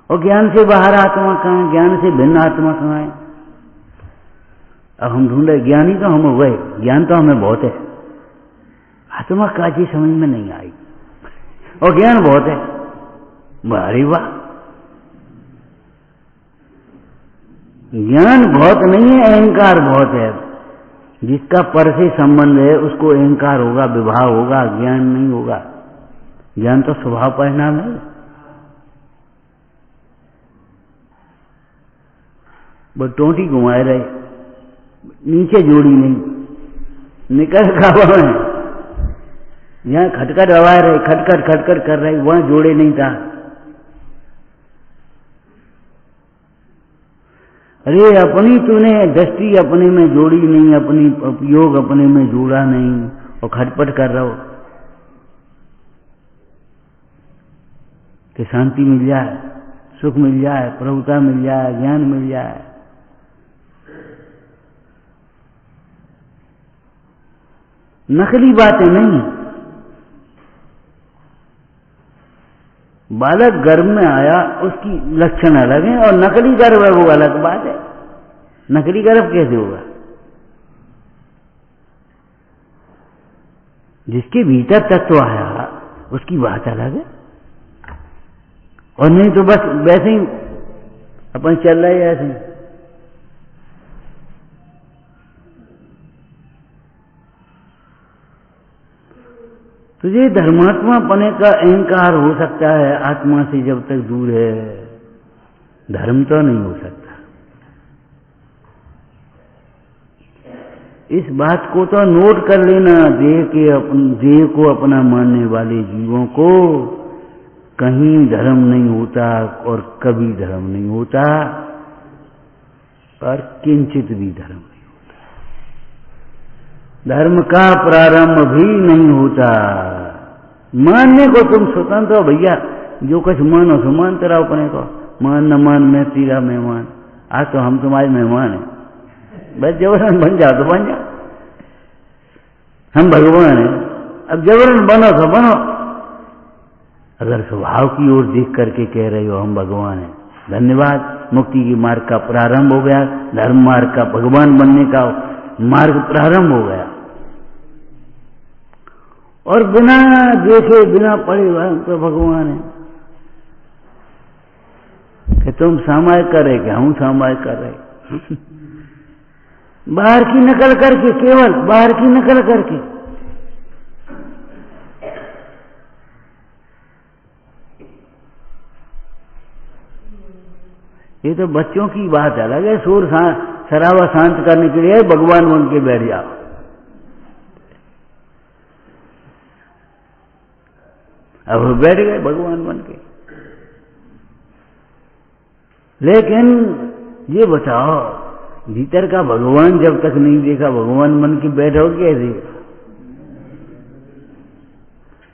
और ज्ञान से बाहर आत्मा कहाँ है? ज्ञान से भिन्न आत्मा कहाँ है? अब हम ढूंढ रहे, ज्ञानी तो हम हो गए, ज्ञान तो हमें बहुत है, आत्मा काजी समझ में नहीं आई। और ज्ञान बहुत है। अरे वाह, ज्ञान बहुत नहीं है, अहंकार बहुत है। जिसका पर से संबंध है उसको अहंकार होगा, विभाव होगा, ज्ञान नहीं होगा। ज्ञान तो स्वभाव परिणाम है। वो टोंटी घुमाए रहे, नीचे जोड़ी नहीं, निकल खावा है। यहाँ खटखट हवाए रहे, खटखट खटखट कर रहे, वहां जोड़े नहीं था। अरे अपनी तूने दृष्टि अपने में जोड़ी नहीं, अपनी उपयोग अपने में जोड़ा नहीं और खटपट कर रहा हो कि शांति मिल जाए, सुख मिल जाए, प्रभुता मिल जाए, ज्ञान मिल जाए। नकली बातें नहीं। बालक गर्भ में आया उसकी लक्षण अलग है और नकली गर्भ है वो अलग बात है। नकली गर्भ कैसे होगा? जिसके भीतर तत्व आया उसकी बात अलग है। और नहीं तो बस वैसे ही अपन चल रहे हैं ऐसे ही। तुझे धर्मात्मा पने का अहंकार हो सकता है आत्मा से जब तक दूर है, धर्म तो नहीं हो सकता। इस बात को तो नोट कर लेना। देह को अपना मानने वाले जीवों को कहीं धर्म नहीं होता और कभी धर्म नहीं होता और किंचित भी धर्म नहीं होता। धर्म का प्रारंभ भी नहीं होता। मानने को तुम स्वतंत्र हो भैया, जो कुछ मानो सो मानते रहो अपने को। मान न मान मैं तेरा मेहमान, आज तो हम तुम्हारे मेहमान हैं, बस जबरन बन जाओ तो बन जाओ। हम भगवान हैं, अब जबरन बनो तो बनो। अगर स्वभाव की ओर देख करके कह रहे हो हम भगवान हैं, धन्यवाद, मुक्ति की मार्ग का प्रारंभ हो गया। धर्म मार्ग का, भगवान बनने का मार्ग प्रारंभ हो गया। और बिना देखे बिना पढ़े हम तो भगवान है कि तुम सामायिक कर रहे, क्या हम सामायिक कर रहे। बाहर की नकल करके, केवल बाहर की नकल करके। ये तो बच्चों की बात अलग है। शोर शराबा शांत करने के लिए भगवान बन के बैठ जाओ। अब बैठ गए भगवान बन के। लेकिन ये बताओ, भीतर का भगवान जब तक नहीं देखा, भगवान बन के बैठोगे कैसे?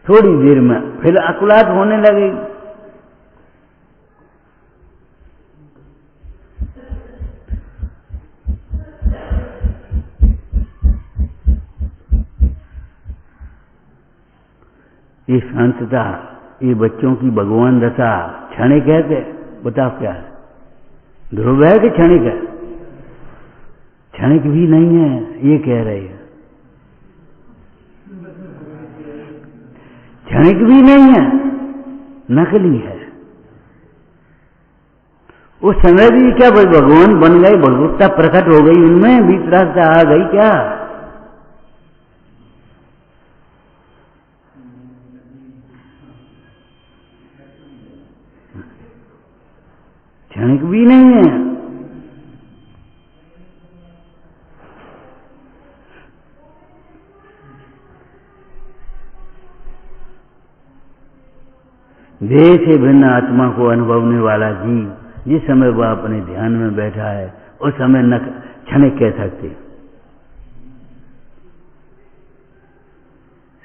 थोड़ी देर में फिर अकुलाहट होने लगेगी। ये शांतता, ये बच्चों की भगवान दशा क्षणिक है कि बताओ क्या है? ध्रुव है कि क्षणिक है? क्षणिक भी नहीं है, ये कह रहे हैं। क्षणिक भी नहीं है, नकली है। उस समय भी क्या भगवान बन गए, भगवत्ता प्रकट हो गई उनमें, वितरागता आ गई क्या? क्षणिक भी नहीं है। देह से भिन्न आत्मा को अनुभवने वाला जीव जिस समय वह अपने ध्यान में बैठा है उस समय न क्षणिक कह सकते।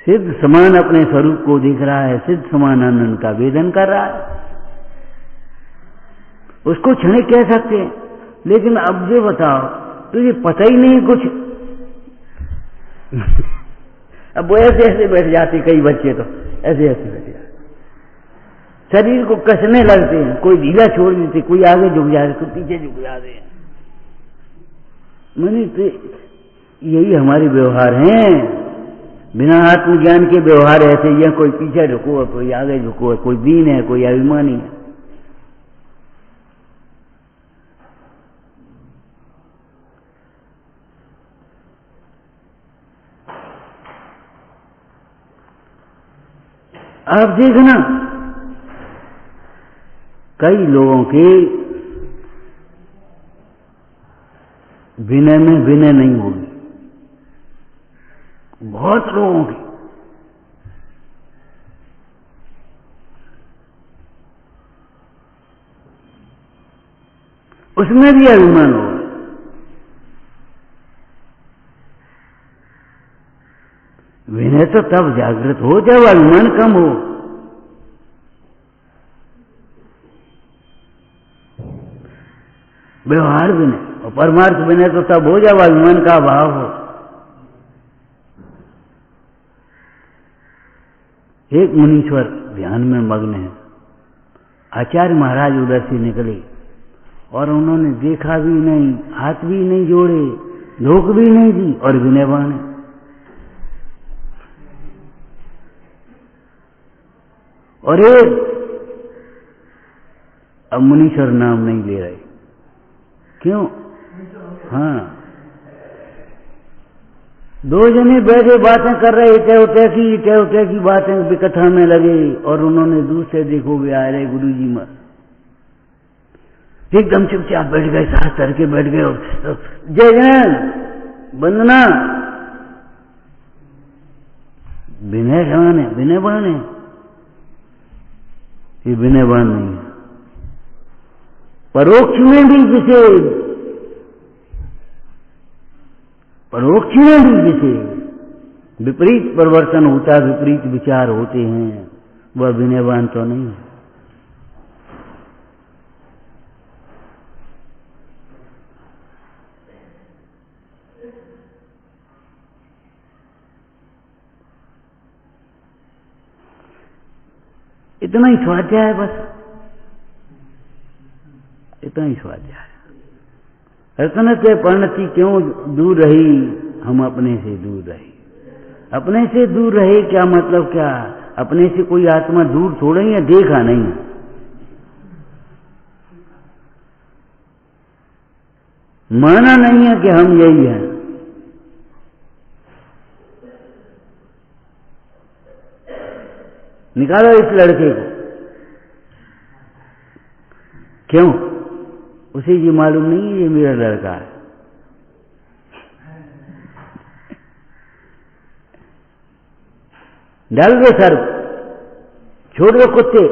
सिद्ध समान अपने स्वरूप को देख रहा है, सिद्ध समान आनंद का वेदन कर रहा है, उसको क्षणिक कह सकते हैं। लेकिन अब ये बताओ, तुझे पता ही नहीं कुछ। अब वो ऐसे ऐसे बैठ जाते, कई बच्चे तो ऐसे ऐसे बैठ जाते, शरीर को कसने लगते हैं। कोई ढीला छोड़ देते, कोई आगे झुक जाते, कोई पीछे झुक जाते हैं। मैंने तो यही हमारे व्यवहार हैं। बिना आत्मज्ञान के व्यवहार ऐसे ही है, कोई पीछे झुको है, कोई आगे झुको है, कोई दीन है, कोई अभिमानी है। आप देखना कई लोगों के विनय में विनय नहीं होगी, बहुत लोगों की। उसमें भी अभिमान होगा। विनय तो तब जागृत हो जब अभिमान कम हो। व्यवहार विनय और परमार्थ विनय तो तब हो जब अभिमान का अभाव हो। एक मुनीश्वर ध्यान में मग्न है। आचार्य महाराज उधर से निकले और उन्होंने देखा भी नहीं, हाथ भी नहीं जोड़े, धोख भी नहीं दी और विनयवान है। और एक अब मुनीश्वर नाम नहीं ले रहे, क्यों? हाँ, दो जने बैठे बातें कर रहे, इटे की बातें विकथा में लगे और उन्होंने दूर से देखोगे आ रहे गुरु जी मत, एकदम चुपचाप बैठ गए, साथ करके बैठ गए और जय जैन वंदना। विनयवान है, विनयवान है, ये विनयवान नहीं है। परोक्ष में भी जिसे विपरीत परिवर्तन होता है, विपरीत विचार होते हैं, वह विनयवान तो नहीं है। इतना ही स्वाध्याय है, बस इतना ही स्वाध्याय। रत्न से परिणति क्यों दूर रही, हम अपने से दूर रहे। अपने से दूर रहे क्या मतलब? क्या अपने से कोई आत्मा दूर थोड़ा ही है, देखा नहीं। माना नहीं है कि हम यही हैं। निकालो इस लड़के को, क्यों? उसे ये मालूम नहीं है ये मेरा लड़का है। डाल दो सर, छोड़ दो कुत्ते,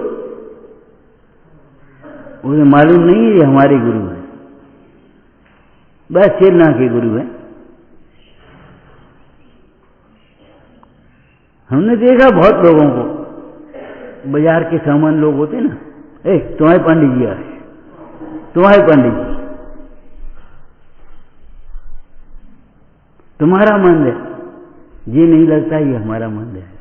उसे मालूम नहीं है ये हमारे गुरु है, बस चेलना के गुरु है। हमने देखा बहुत लोगों को, बाजार के सामान लोग होते ना, तुम्हारे पंडित जी आए, तुम्हारे पंडित जी, तुम्हारा मंदिर, ये नहीं लगता ये हमारा मंदिर है।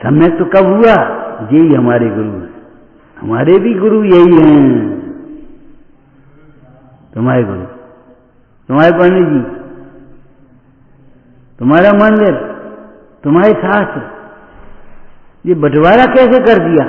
समय तो कब हुआ? यही हमारे गुरु है, हमारे भी गुरु यही हैं। तुम्हारे गुरु, तुम्हारे पंडित जी, तुम्हारा मंदिर, तुम्हारे शास्त्र, ये बंटवारा कैसे कर दिया?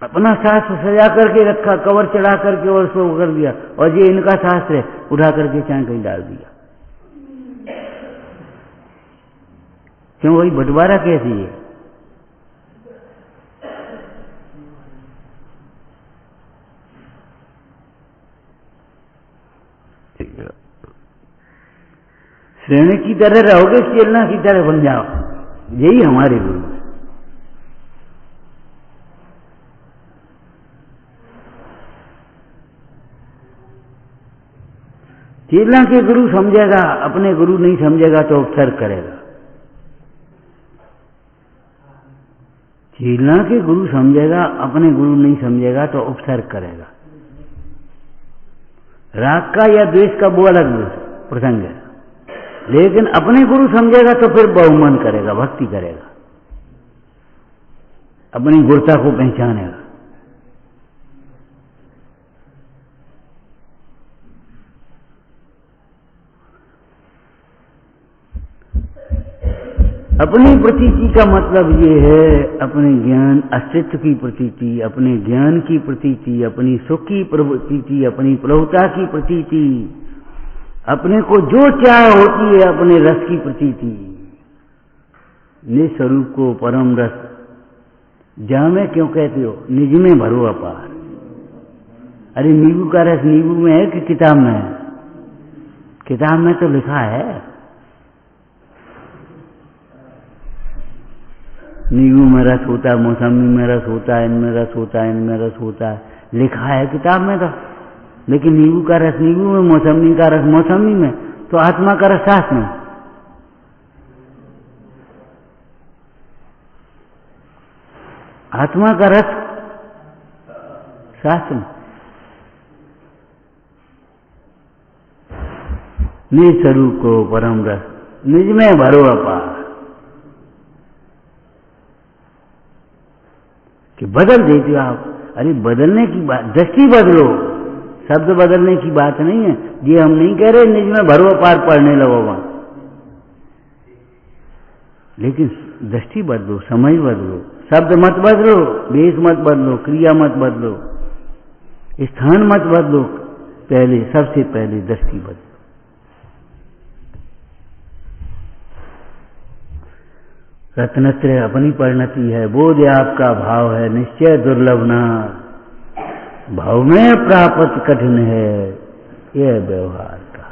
अपना शास्त्र सजा करके रखा, कवर चढ़ा करके और उसको कर दिया, और ये इनका शास्त्र है, उठा करके चाहे कहीं डाल दिया। क्यों भाई, बंटवारा कैसी है? श्रेणी की तरह रहोगे, चेलना की तरह बन जाओ, यही हमारे गुरु है। चेलना के गुरु समझेगा, अपने गुरु नहीं समझेगा तो उपसर्ग करेगा। चेलना के गुरु समझेगा, अपने गुरु नहीं समझेगा तो उपसर्ग करेगा। राग का या द्वेष का वो अलग प्रसंग है, लेकिन अपने गुरु समझेगा तो फिर बहुमान करेगा, भक्ति करेगा। अपनी गुरता को पहचानेगा। अपनी प्रतीति का मतलब ये है अपने ज्ञान अस्तित्व की प्रतीति, अपने ज्ञान की प्रतीति, अपनी सुख की प्रतीति, अपनी प्रभुता की प्रतीति, अपने को जो चाह होती है अपने रस की प्रतीति। निज स्वरूप को परम रस जामे क्यों कहते हो, निज में भरो अपार। अरे नींबू का रस नींबू में है कि किताब में है? किताब में तो लिखा है नींबू में रस होता है, मौसमी में रस होता है, इनमें रस होता है, इनमें रस होता है, लिखा है किताब में तो। लेकिन नींबू का रस नींबू में, मौसमी का रस मौसमी में, तो आत्मा का रस शास्त्र में। आत्मा का रस शास्त्र में। निज स्वरूप को परम रस निज में भरो अपार। कि बदल देते हो आप। अरे बदलने की बात, दृष्टि बदलो, शब्द बदलने की बात नहीं है। ये हम नहीं कह रहे निज में भरो अपार पढ़ने लगो वहां, लेकिन दृष्टि बदलो, समझ बदलो, शब्द मत बदलो, वेश मत बदलो, क्रिया मत बदलो, स्थान मत बदलो, पहले सबसे पहले दृष्टि बदलो। रत्नत्रय अपनी परिणति है, बोध आपका भाव है, निश्चय दुर्लभ ना, भाव में प्राप्त कठिन है, यह व्यवहार का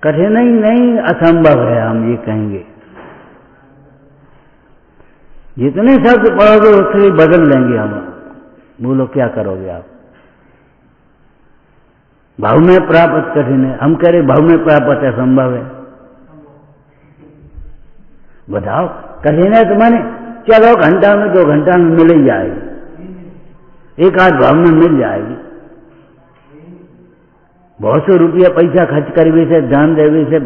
कठिन ही नहीं असंभव है, हम ये कहेंगे। जितने शब्द पढ़ोगे उतने बदल लेंगे हम। बोलो क्या करोगे आप? भाव में प्राप्त कठिन है, हम कह रहे भाव में प्राप्त असंभव है। बताओ कठिन है तो माने चलो घंटा में 2 घंटा में मिल ही जाएगी, एक आध भाव में मिल जाएगी। बहुत सौ रुपया पैसा खर्च करवे से, दान देवे से,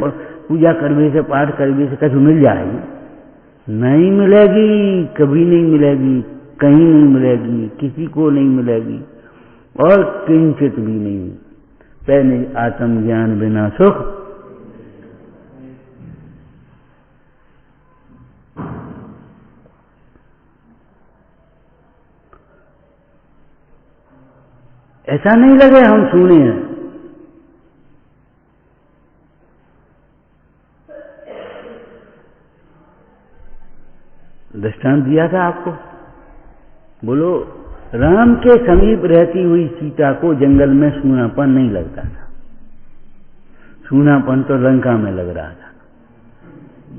पूजा करवे से, पाठ करवे से कभी मिल जाएगी? नहीं मिलेगी, कभी नहीं मिलेगी, कहीं नहीं मिलेगी, किसी को नहीं मिलेगी, और किंचित भी नहीं। पहले आत्मज्ञान बिना सुख। ऐसा नहीं लगे हम सुने हैं। दृष्टांत दिया था आपको। बोलो राम के समीप रहती हुई सीता को जंगल में सूनापन नहीं लगता था। सूनापन तो लंका में लग रहा था,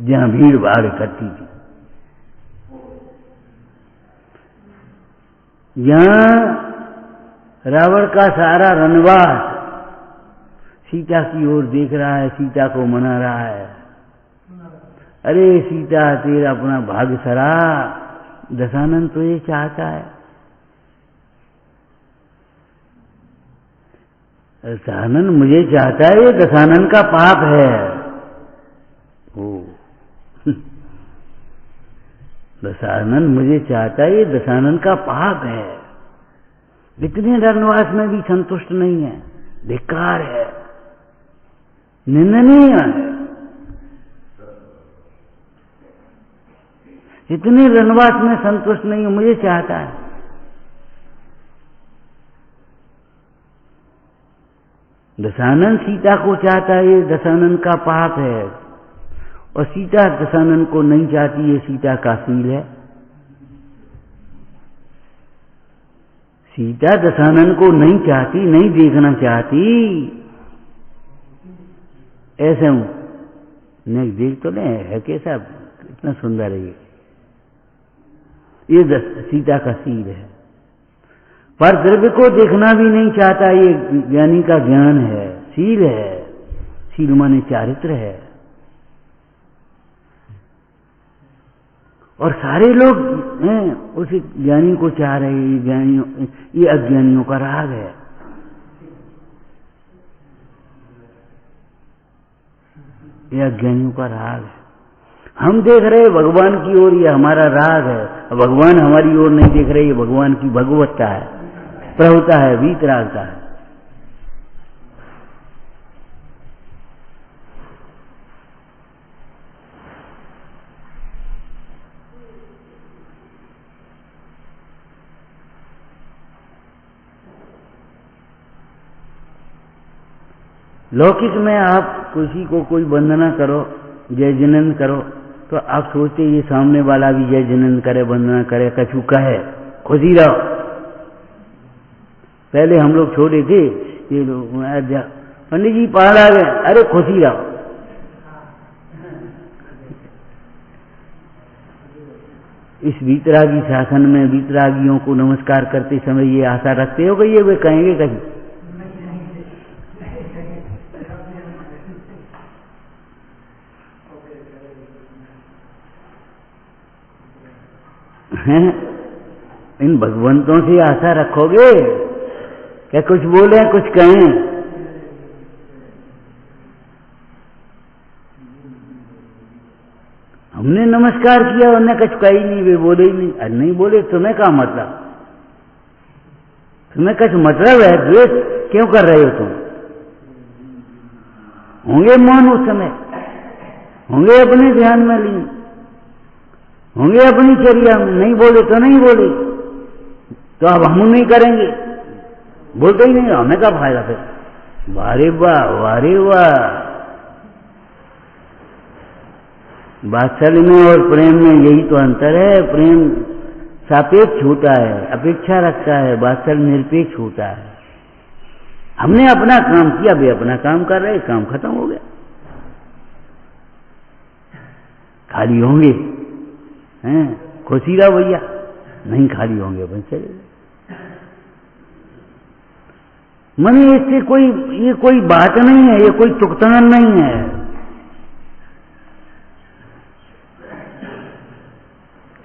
जहां भीड़ भाड़ इकट्ठी थी। यहां रावण का सारा रनवास सीता की ओर देख रहा है, सीता को मना रहा है। अरे सीता तेरा अपना भाग्य सरा, दशानन तो ये चाहता है। दशानन मुझे चाहता है, ये दशानन का पाप है। ओ दशानन मुझे चाहता है, ये दशानन का पाप है। इतने रनवास में भी संतुष्ट नहीं है, धिक्कार है, निंदनीय है। इतने रनवास में संतुष्ट नहीं है, मुझे चाहता है। दशानन सीता को चाहता है, ये दशानन का पाप है। और सीता दशानन को नहीं चाहती, ये सीता का शील है। सीता दशानन को नहीं चाहती, नहीं देखना चाहती। ऐसे हूं नहीं देख तो नहीं है, कैसा इतना सुंदर है ये सीता का शील है। पर द्रव्य को देखना भी नहीं चाहता, ये ज्ञानी का ज्ञान है, शील है। शील माने चारित्र है। और सारे लोग हैं उस ज्ञानी को चाह रहे हैं। ये ज्ञानियों, ये अज्ञानियों का राग है। ये अज्ञानियों का राग है। हम देख रहे भगवान की ओर, ये हमारा राग है। भगवान हमारी ओर नहीं देख रहे, ये भगवान की भगवत्ता है, प्रभुता है, वीतरागता है। लौकिक में आप किसी को कोई वंदना करो, जय जिनेन्द्र करो, तो आप सोचते ये सामने वाला भी जय जिनेन्द्र करे, वंदना करे, कछु कहे, खुशी रहो। पहले हम लोग छोटे थे, ये लोग पंडित जी पहाड़ आ गए, अरे खुशी रहो। इस वीतरागी शासन में वीतरागियों को नमस्कार करते समय ये आशा रखते हो कि ये वे कहेंगे कहीं? इन भगवंतों से आशा रखोगे क्या कुछ बोले कुछ कहें? हमने नमस्कार किया, उन्हें कुछ कही नहीं, वे बोले ही नहीं। अरे नहीं बोले, तुम्हें क्या मतलब? तुम्हें कुछ मतलब है? द्वेष क्यों कर रहे हो तुम? होंगे मौन उस समय, होंगे अपने ध्यान में लीन, होंगे अपनी चर्या में, नहीं बोले तो नहीं बोले, तो अब हम नहीं करेंगे, बोलते ही नहीं, हमें क्या फायदा फिर? वारे वाह, वारे वाह। वात्सल्य में और प्रेम में यही तो अंतर है। प्रेम सापेक्ष होता है, अपेक्षा रखता है, वात्सल्य निरपेक्ष होता है। हमने अपना काम किया, वे अपना काम कर रहे, काम खत्म हो गया। खाली होंगे हैं, खुशी रहो भैया, नहीं खाली होंगे अपन चले। मने इससे कोई, ये कोई बात नहीं है, ये कोई तुकतान नहीं है।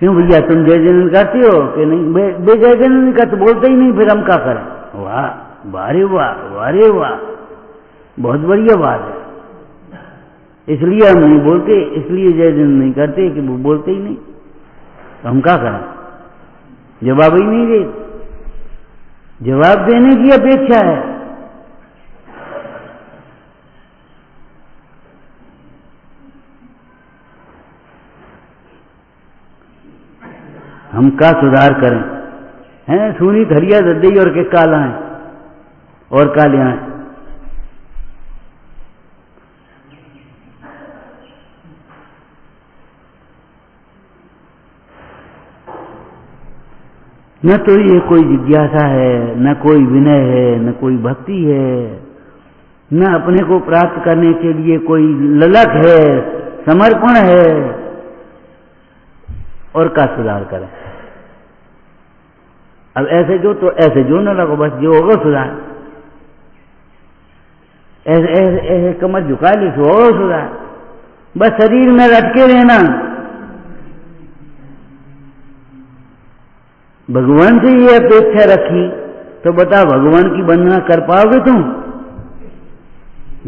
क्यों भैया तुम जय जिनेन्द्र करते हो कि नहीं? बे जय जिनेन्द्र का तो बोलते ही नहीं, फिर हम क्या करें? वाह, वारे वाह, वारे वाह, बहुत बढ़िया बात है। इसलिए हम नहीं बोलते, इसलिए जय जिनेन्द्र नहीं करते कि वो बोलते ही नहीं, तो हम क्या करें? जवाब ही नहीं दे, जवाब देने की अपेक्षा है। हम का सुधार करें? हैं सुनी धरिया दद्दई और के काला है और काले हैं। न तो ये कोई जिज्ञासा है, न कोई विनय है, न कोई भक्ति है, न अपने को प्राप्त करने के लिए कोई ललक है, समर्पण है। और का सुधार करें? अब ऐसे जो तो ऐसे जो न लगो, बस जो होगा सुधार। ऐसे ऐसे ऐसे कमर झुका ली तो होगा सुधार। बस शरीर में रटके रहना, भगवान से ये अपेक्षा रखी तो बता भगवान की वंदना कर पाओगे तुम?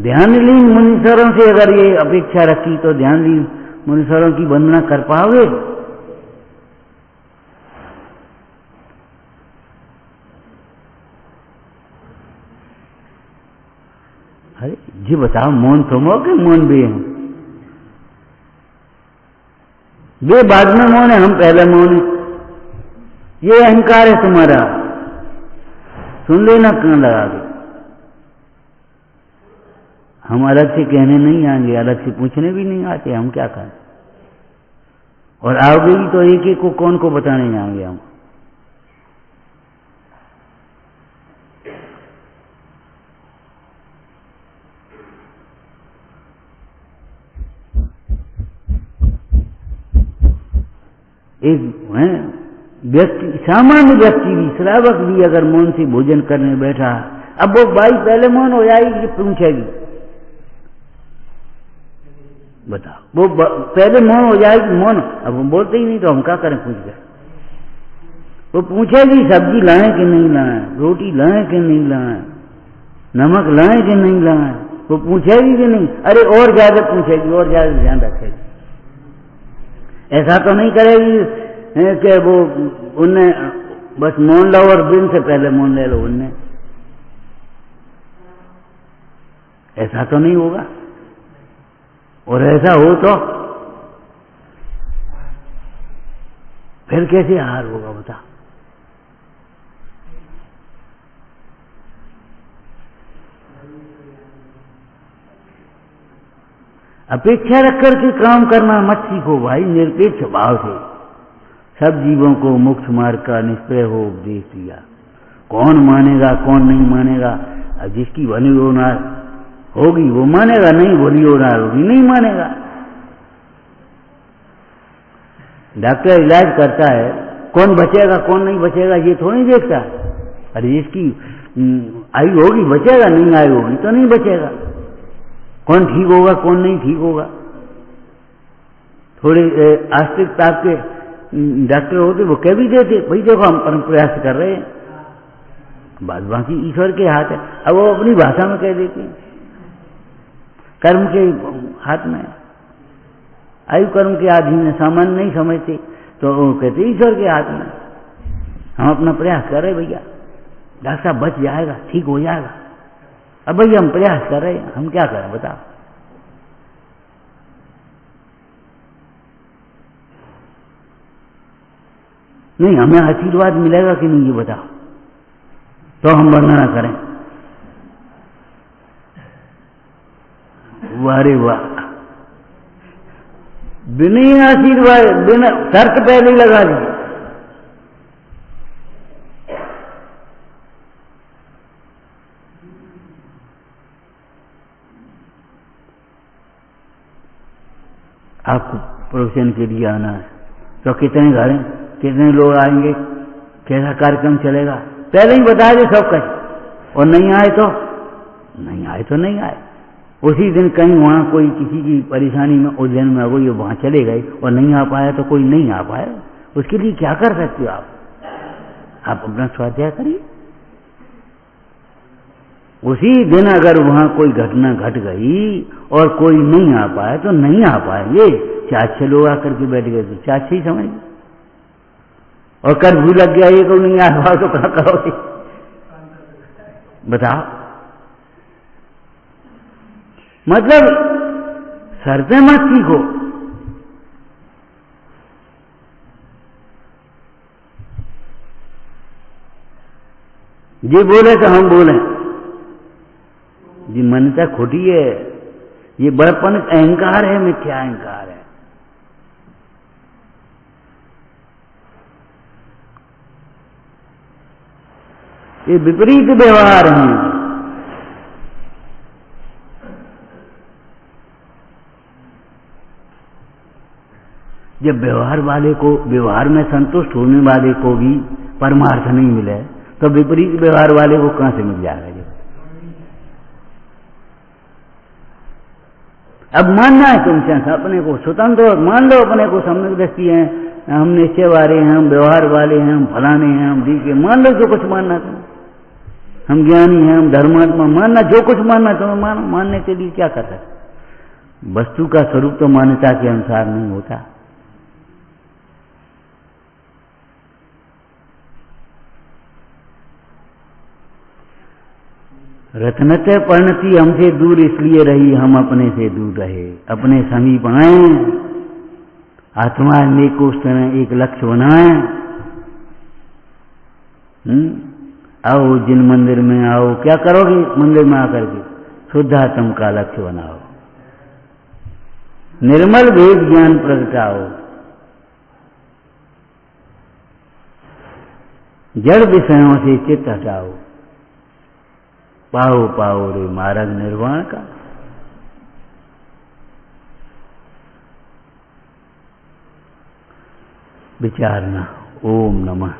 ध्यान लीन मुनीश्वरों से अगर ये अपेक्षा रखी तो ध्यान लीन मुनीश्वरों की वंदना कर पाओगे? अरे जी बताओ, मौन तुम हो कि मौन भी है? वे बाद में मौन है, हम पहले मौन है। ये अहंकार है तुम्हारा, सुन लेना कान लगा के। हम अलग से कहने नहीं आएंगे, अलग से पूछने भी नहीं आते, हम क्या करें? और आओगे भी तो एक एक को कौन को बताने जाएंगे हम? एक व्यक्ति, सामान्य व्यक्ति भी, श्रावक भी अगर मौन से भोजन करने बैठा, अब वो बाई पहले मौन हो जाएगी कि पूछेगी? बताओ, वो पहले मौन हो जाएगी, मौन। अब हम बोलते ही नहीं तो हम क्या करें? पूछ गए वो पूछेगी सब्जी लाएं कि नहीं लाएं, रोटी लाएं कि नहीं लाएं, नमक लाएं कि नहीं लाएं, वो पूछेगी कि नहीं? अरे और ज्यादा पूछेगी, और ज्यादा ध्यान रखेगी। ऐसा तो नहीं करेगी कि वो उनने बस मोन लो और दिन से पहले मोन ले लो उनने, ऐसा तो नहीं होगा। और ऐसा हो तो फिर कैसे हार होगा बता। अपेक्षा रख करके काम करना मत सीखो भाई, निरपेक्ष भाव से। सब जीवों को मोक्ष मार्ग का निष्प्रय हो उपदेश दिया। कौन मानेगा कौन नहीं मानेगा, अब जिसकी भली होना होगी वो मानेगा, नहीं भली होना होगी नहीं मानेगा। डॉक्टर इलाज करता है, कौन बचेगा कौन नहीं बचेगा ये थोड़ी देखता। अरे जिसकी आयु होगी बचेगा, नहीं आयु होगी तो नहीं बचेगा। कौन ठीक होगा कौन नहीं ठीक होगा। थोड़े आस्तिक ताप के डॉक्टर होते वो कह भी देते भाई देखो हम परम प्रयास कर रहे हैं, बाद बाकी ईश्वर के हाथ है। अब वो अपनी भाषा में कह देते हैं कर्म के हाथ में, आयु कर्म के अधीन है, सामान्य नहीं समझते तो वो कहते ईश्वर के हाथ में। हम अपना प्रयास कर रहे भैया, डॉक्टर साहब बच जाएगा ठीक हो जाएगा। अब भैया हम प्रयास कर रहे हैं, हम क्या करें बताओ। नहीं हमें आशीर्वाद मिलेगा कि नहीं ये बताओ, तो हम वर्णना करें। वारे वाह, बिना आशीर्वाद बिना शर्त पहले ही लगा दी। आपको प्रोफेशन के लिए आना है तो कितने घर हैं, कितने लोग आएंगे, कैसा कार्यक्रम चलेगा, पहले ही बता दे सब कुछ। और नहीं आए तो नहीं आए। उसी दिन कहीं वहां कोई किसी की परेशानी में उज्जैन में हो गई, वहां चले गए और नहीं आ पाया तो कोई नहीं आ पाया, उसके लिए क्या कर सकते हो आप अपना स्वाध्याय करिए। उसी दिन अगर वहां कोई घटना घट गई और कोई नहीं आ पाया तो नहीं आ पाएंगे। 4-6 लोग आकर के बैठ गए तो 4-6 ही समझ, और कर्फ्यू लग गया ये तो नहीं आ पाया तो क्या करोगे बताओ। मतलब शर्तें मत सीखो। ये बोले तो हम बोले, ये मान्यता खोटी है, ये बड़पन अहंकार है, मिथ्या अहंकार है। ये विपरीत व्यवहार हैं। जब व्यवहार वाले को, व्यवहार में संतुष्ट होने वाले को भी परमार्थ नहीं मिले तो विपरीत व्यवहार वाले को कहां से मिल जाएगा। जब अब मानना है तुमसे अपने को स्वतंत्र, मान लो अपने को सम्यक दृष्टि है, हम निश्चय वाले हैं, हम व्यवहार वाले हैं, हम फलाने हैं, हम दी के, मान लो जो कुछ मानना तुम, हम ज्ञानी हैं, हम धर्मात्मा, मानना जो कुछ मानना तुम्हें मानो। मानने के लिए क्या कर सकते। वस्तु का स्वरूप तो मान्यता के अनुसार नहीं होता। रत्नते परिणति हमसे दूर इसलिए रही, हम अपने से दूर रहे, अपने समीप आए, आत्मा नेको एक लक्ष्य बनाए। आओ जिन मंदिर में आओ, क्या करोगे मंदिर में आकर के, शुद्धात्म का लक्ष्य बनाओ, निर्मल वेद ज्ञान प्रगटाओ, जड़ विषयों से चित्त हटाओ, पाओ पाओ रे मार्ग निर्वाण का। विचारना। ओम नमः।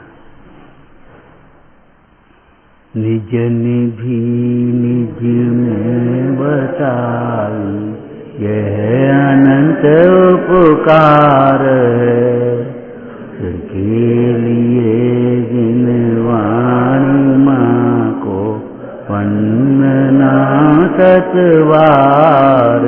निज निधि निज में बताई, यह अनंत उपकार है, के लिए जिन वाणी मां को वंदना सतवार।